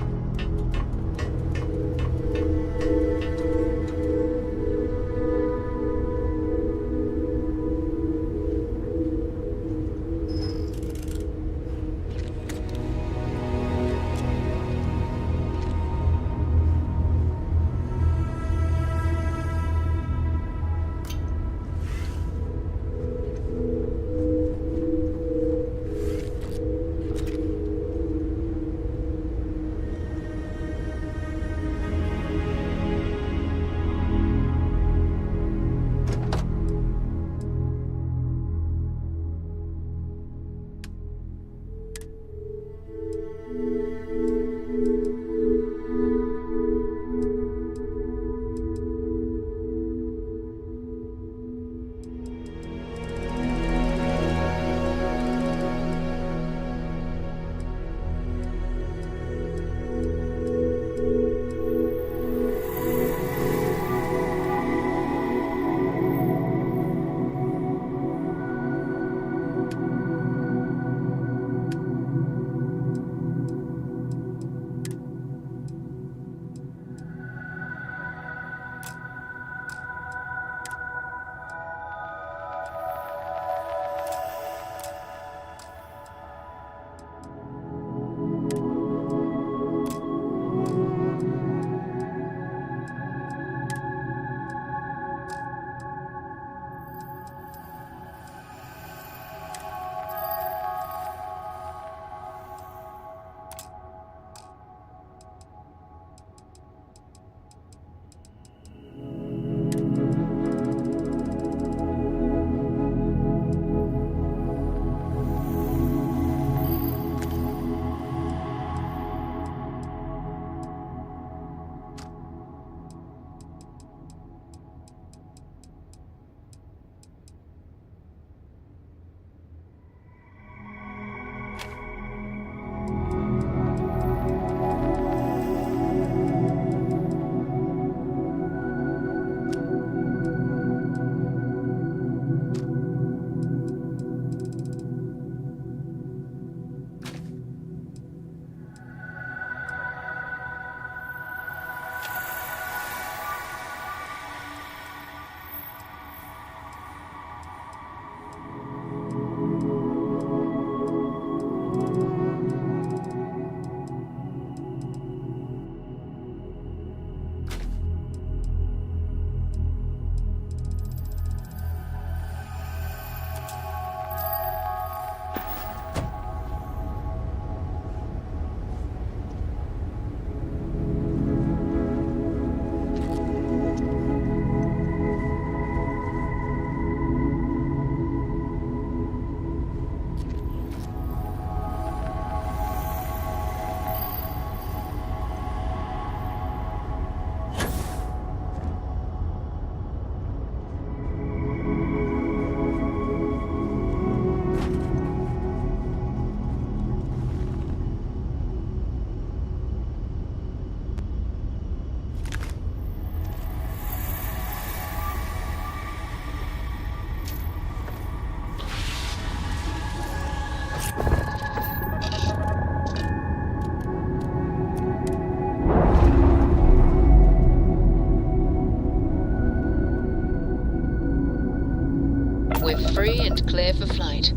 and clear for flight.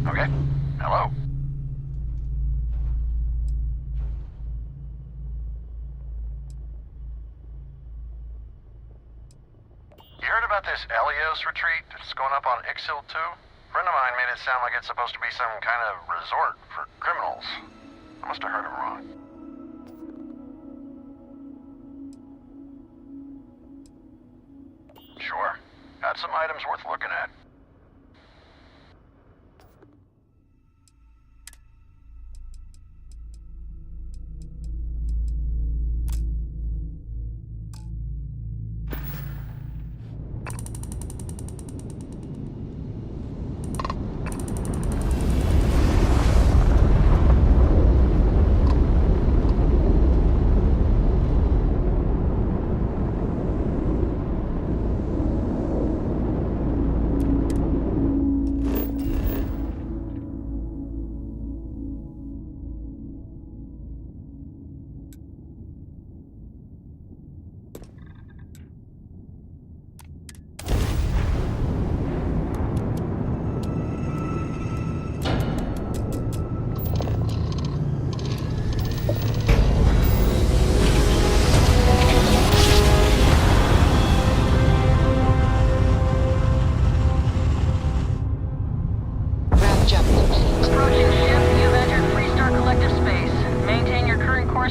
Okay. Hello? You heard about this Elios retreat that's going up on Ixil 2? A friend of mine made it sound like it's supposed to be some kind of resort for criminals. I must have heard him wrong. Sure. Got some items worth looking at.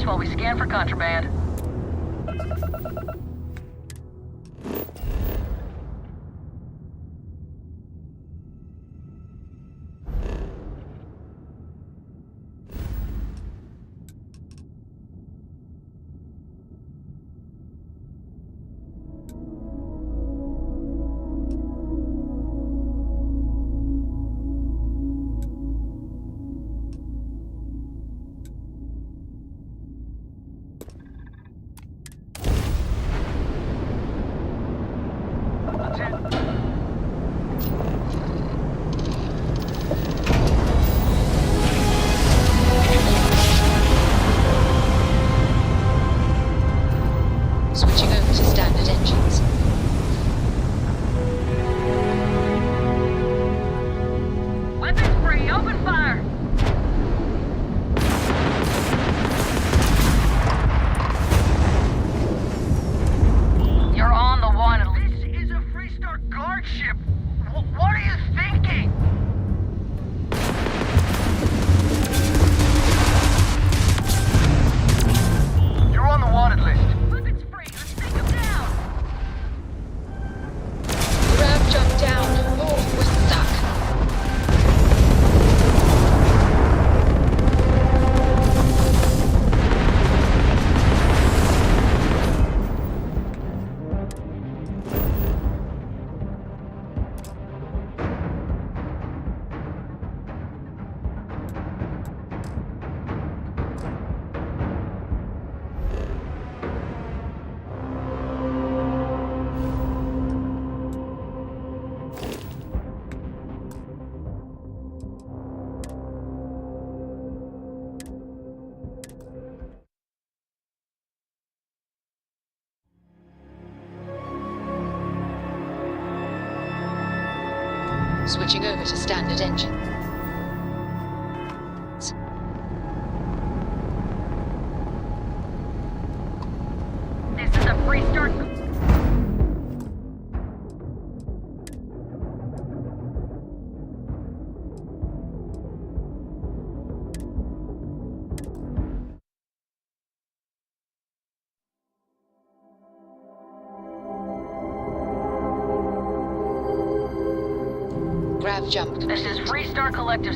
While we scan for contraband. Switching over to standard engines. Weapons free, open fire! You're on the one. This is a Freestar guard ship. What are you thinking? You're on the wanted list. Grab jump down. Oh, we're stuck. Switching over to standard engine. This is a Freestar. Grav jump. This is Freestar Collective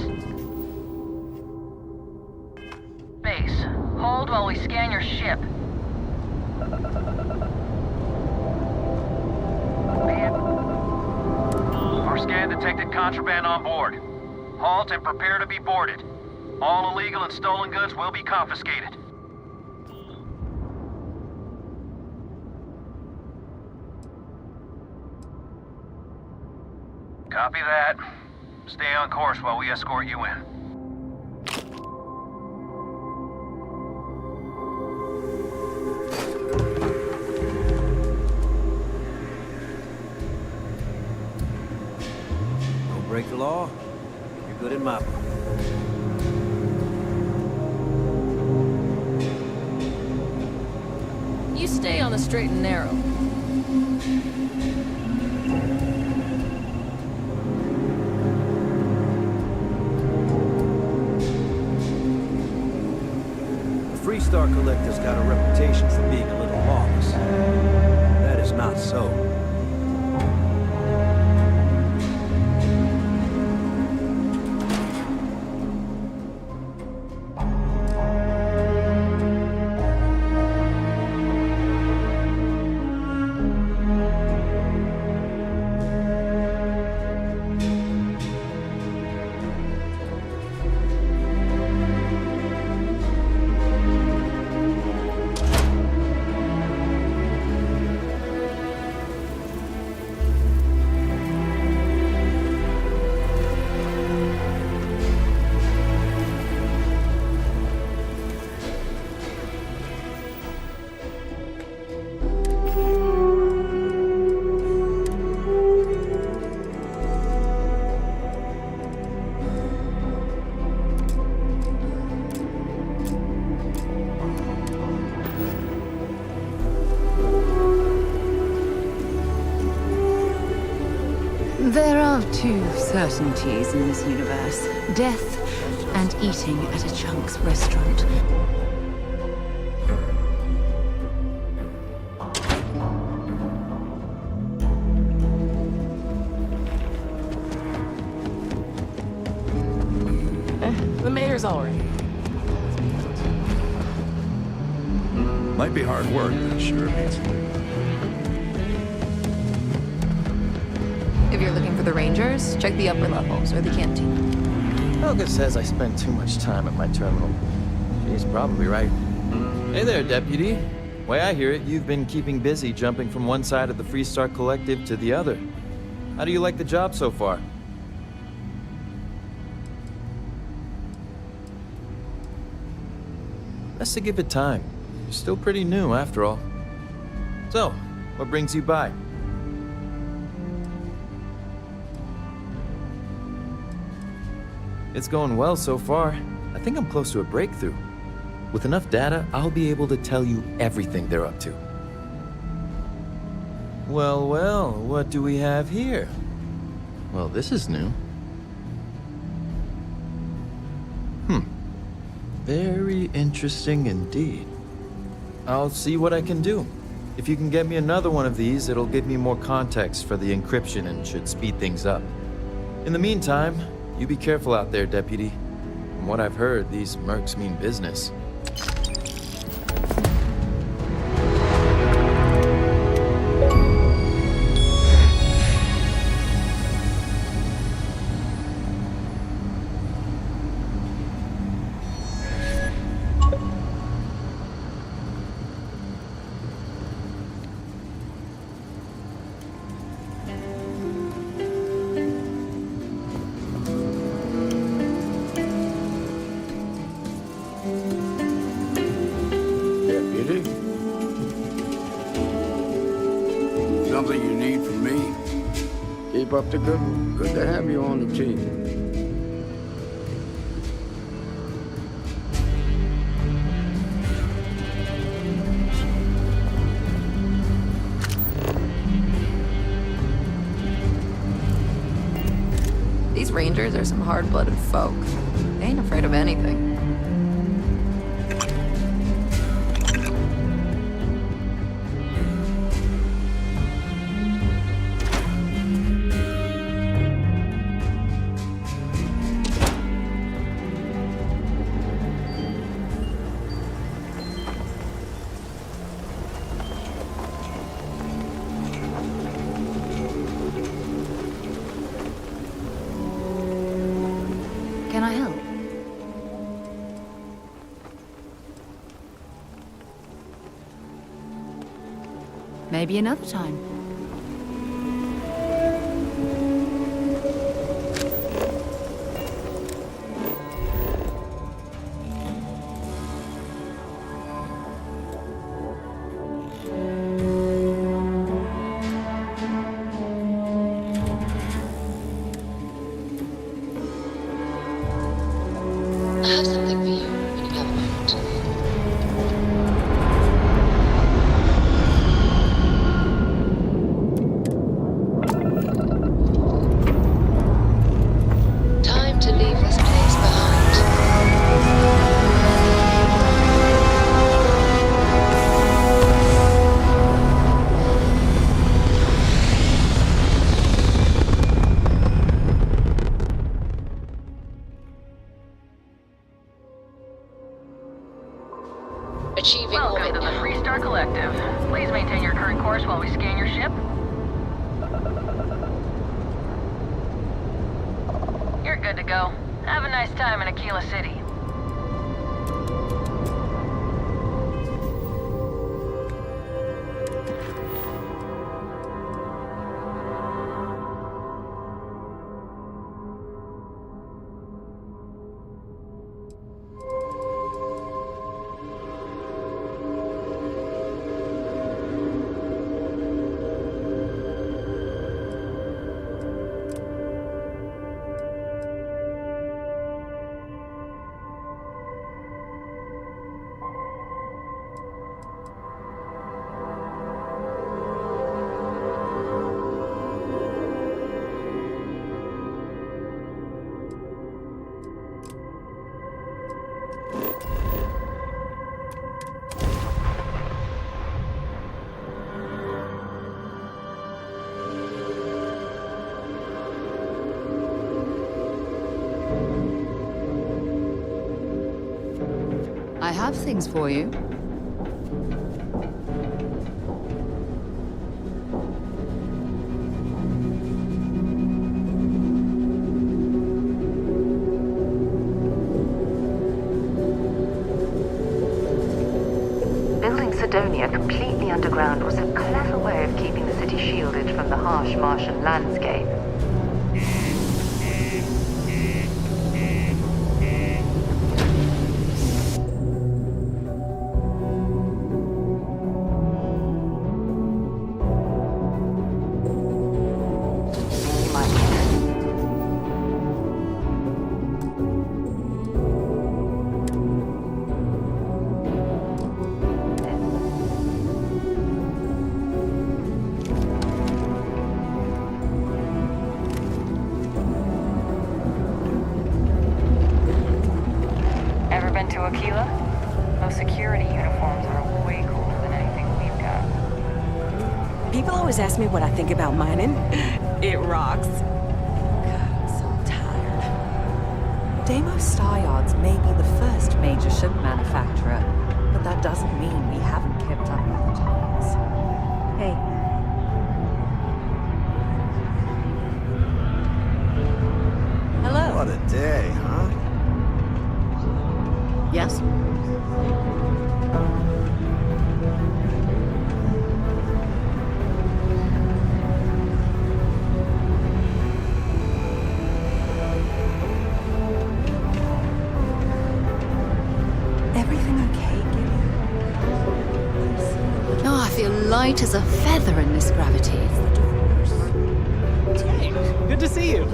Base. Hold while we scan your ship. Our scan detected contraband on board. Halt and prepare to be boarded. All illegal and stolen goods will be confiscated. Copy that. Stay on course while we escort you in. Don't break the law. You're good in my book. You stay on the straight and narrow. The Freestar Collector's got a reputation for being a little lawless. That is not so. There are two certainties in this universe. Death and eating at a Chunk's restaurant. The mayor's alright. Might be hard work, but it sure beats it. If you're looking for the Rangers, check the upper levels or the canteen. Helga says I spend too much time at my terminal. She's probably right. Hey there, Deputy. Way I hear it, you've been keeping busy jumping from one side of the Freestar Collective to the other. How do you like the job so far? Best to give it time. You're still pretty new, after all. So, what brings you by? It's going well so far. I think I'm close to a breakthrough. With enough data, I'll be able to tell you everything they're up to. Well, well, what do we have here? Well, this is new. Very interesting indeed. I'll see what I can do. If you can get me another one of these, it'll give me more context for the encryption and should speed things up. In the meantime, you be careful out there, Deputy. From what I've heard, these mercs mean business. Something you need from me? Keep up the good work. Good to have you on the team. These Rangers are some hard-blooded folk. They ain't afraid of anything. Can I help? Maybe another time. achieving Welcome orbit. to the Freestar Collective. Please maintain your current course while we scan your ship. You're good to go. Have a nice time in Aquila City. I have things for you. Building Sidonia completely underground was a clever way of keeping the city shielded from the harsh Martian landscape. Ever been to Aquila? Those security uniforms are way cooler than anything we've got. People always ask me what I think about mining. It rocks. God, I'm so tired. Deimos Star Yards may be the first major ship manufacturer, but that doesn't mean we haven't kept up with the times. Hey. What a day, huh? Yes? Everything okay, Gillian? Oh, I feel light as a feather in this gravity. Good to see you.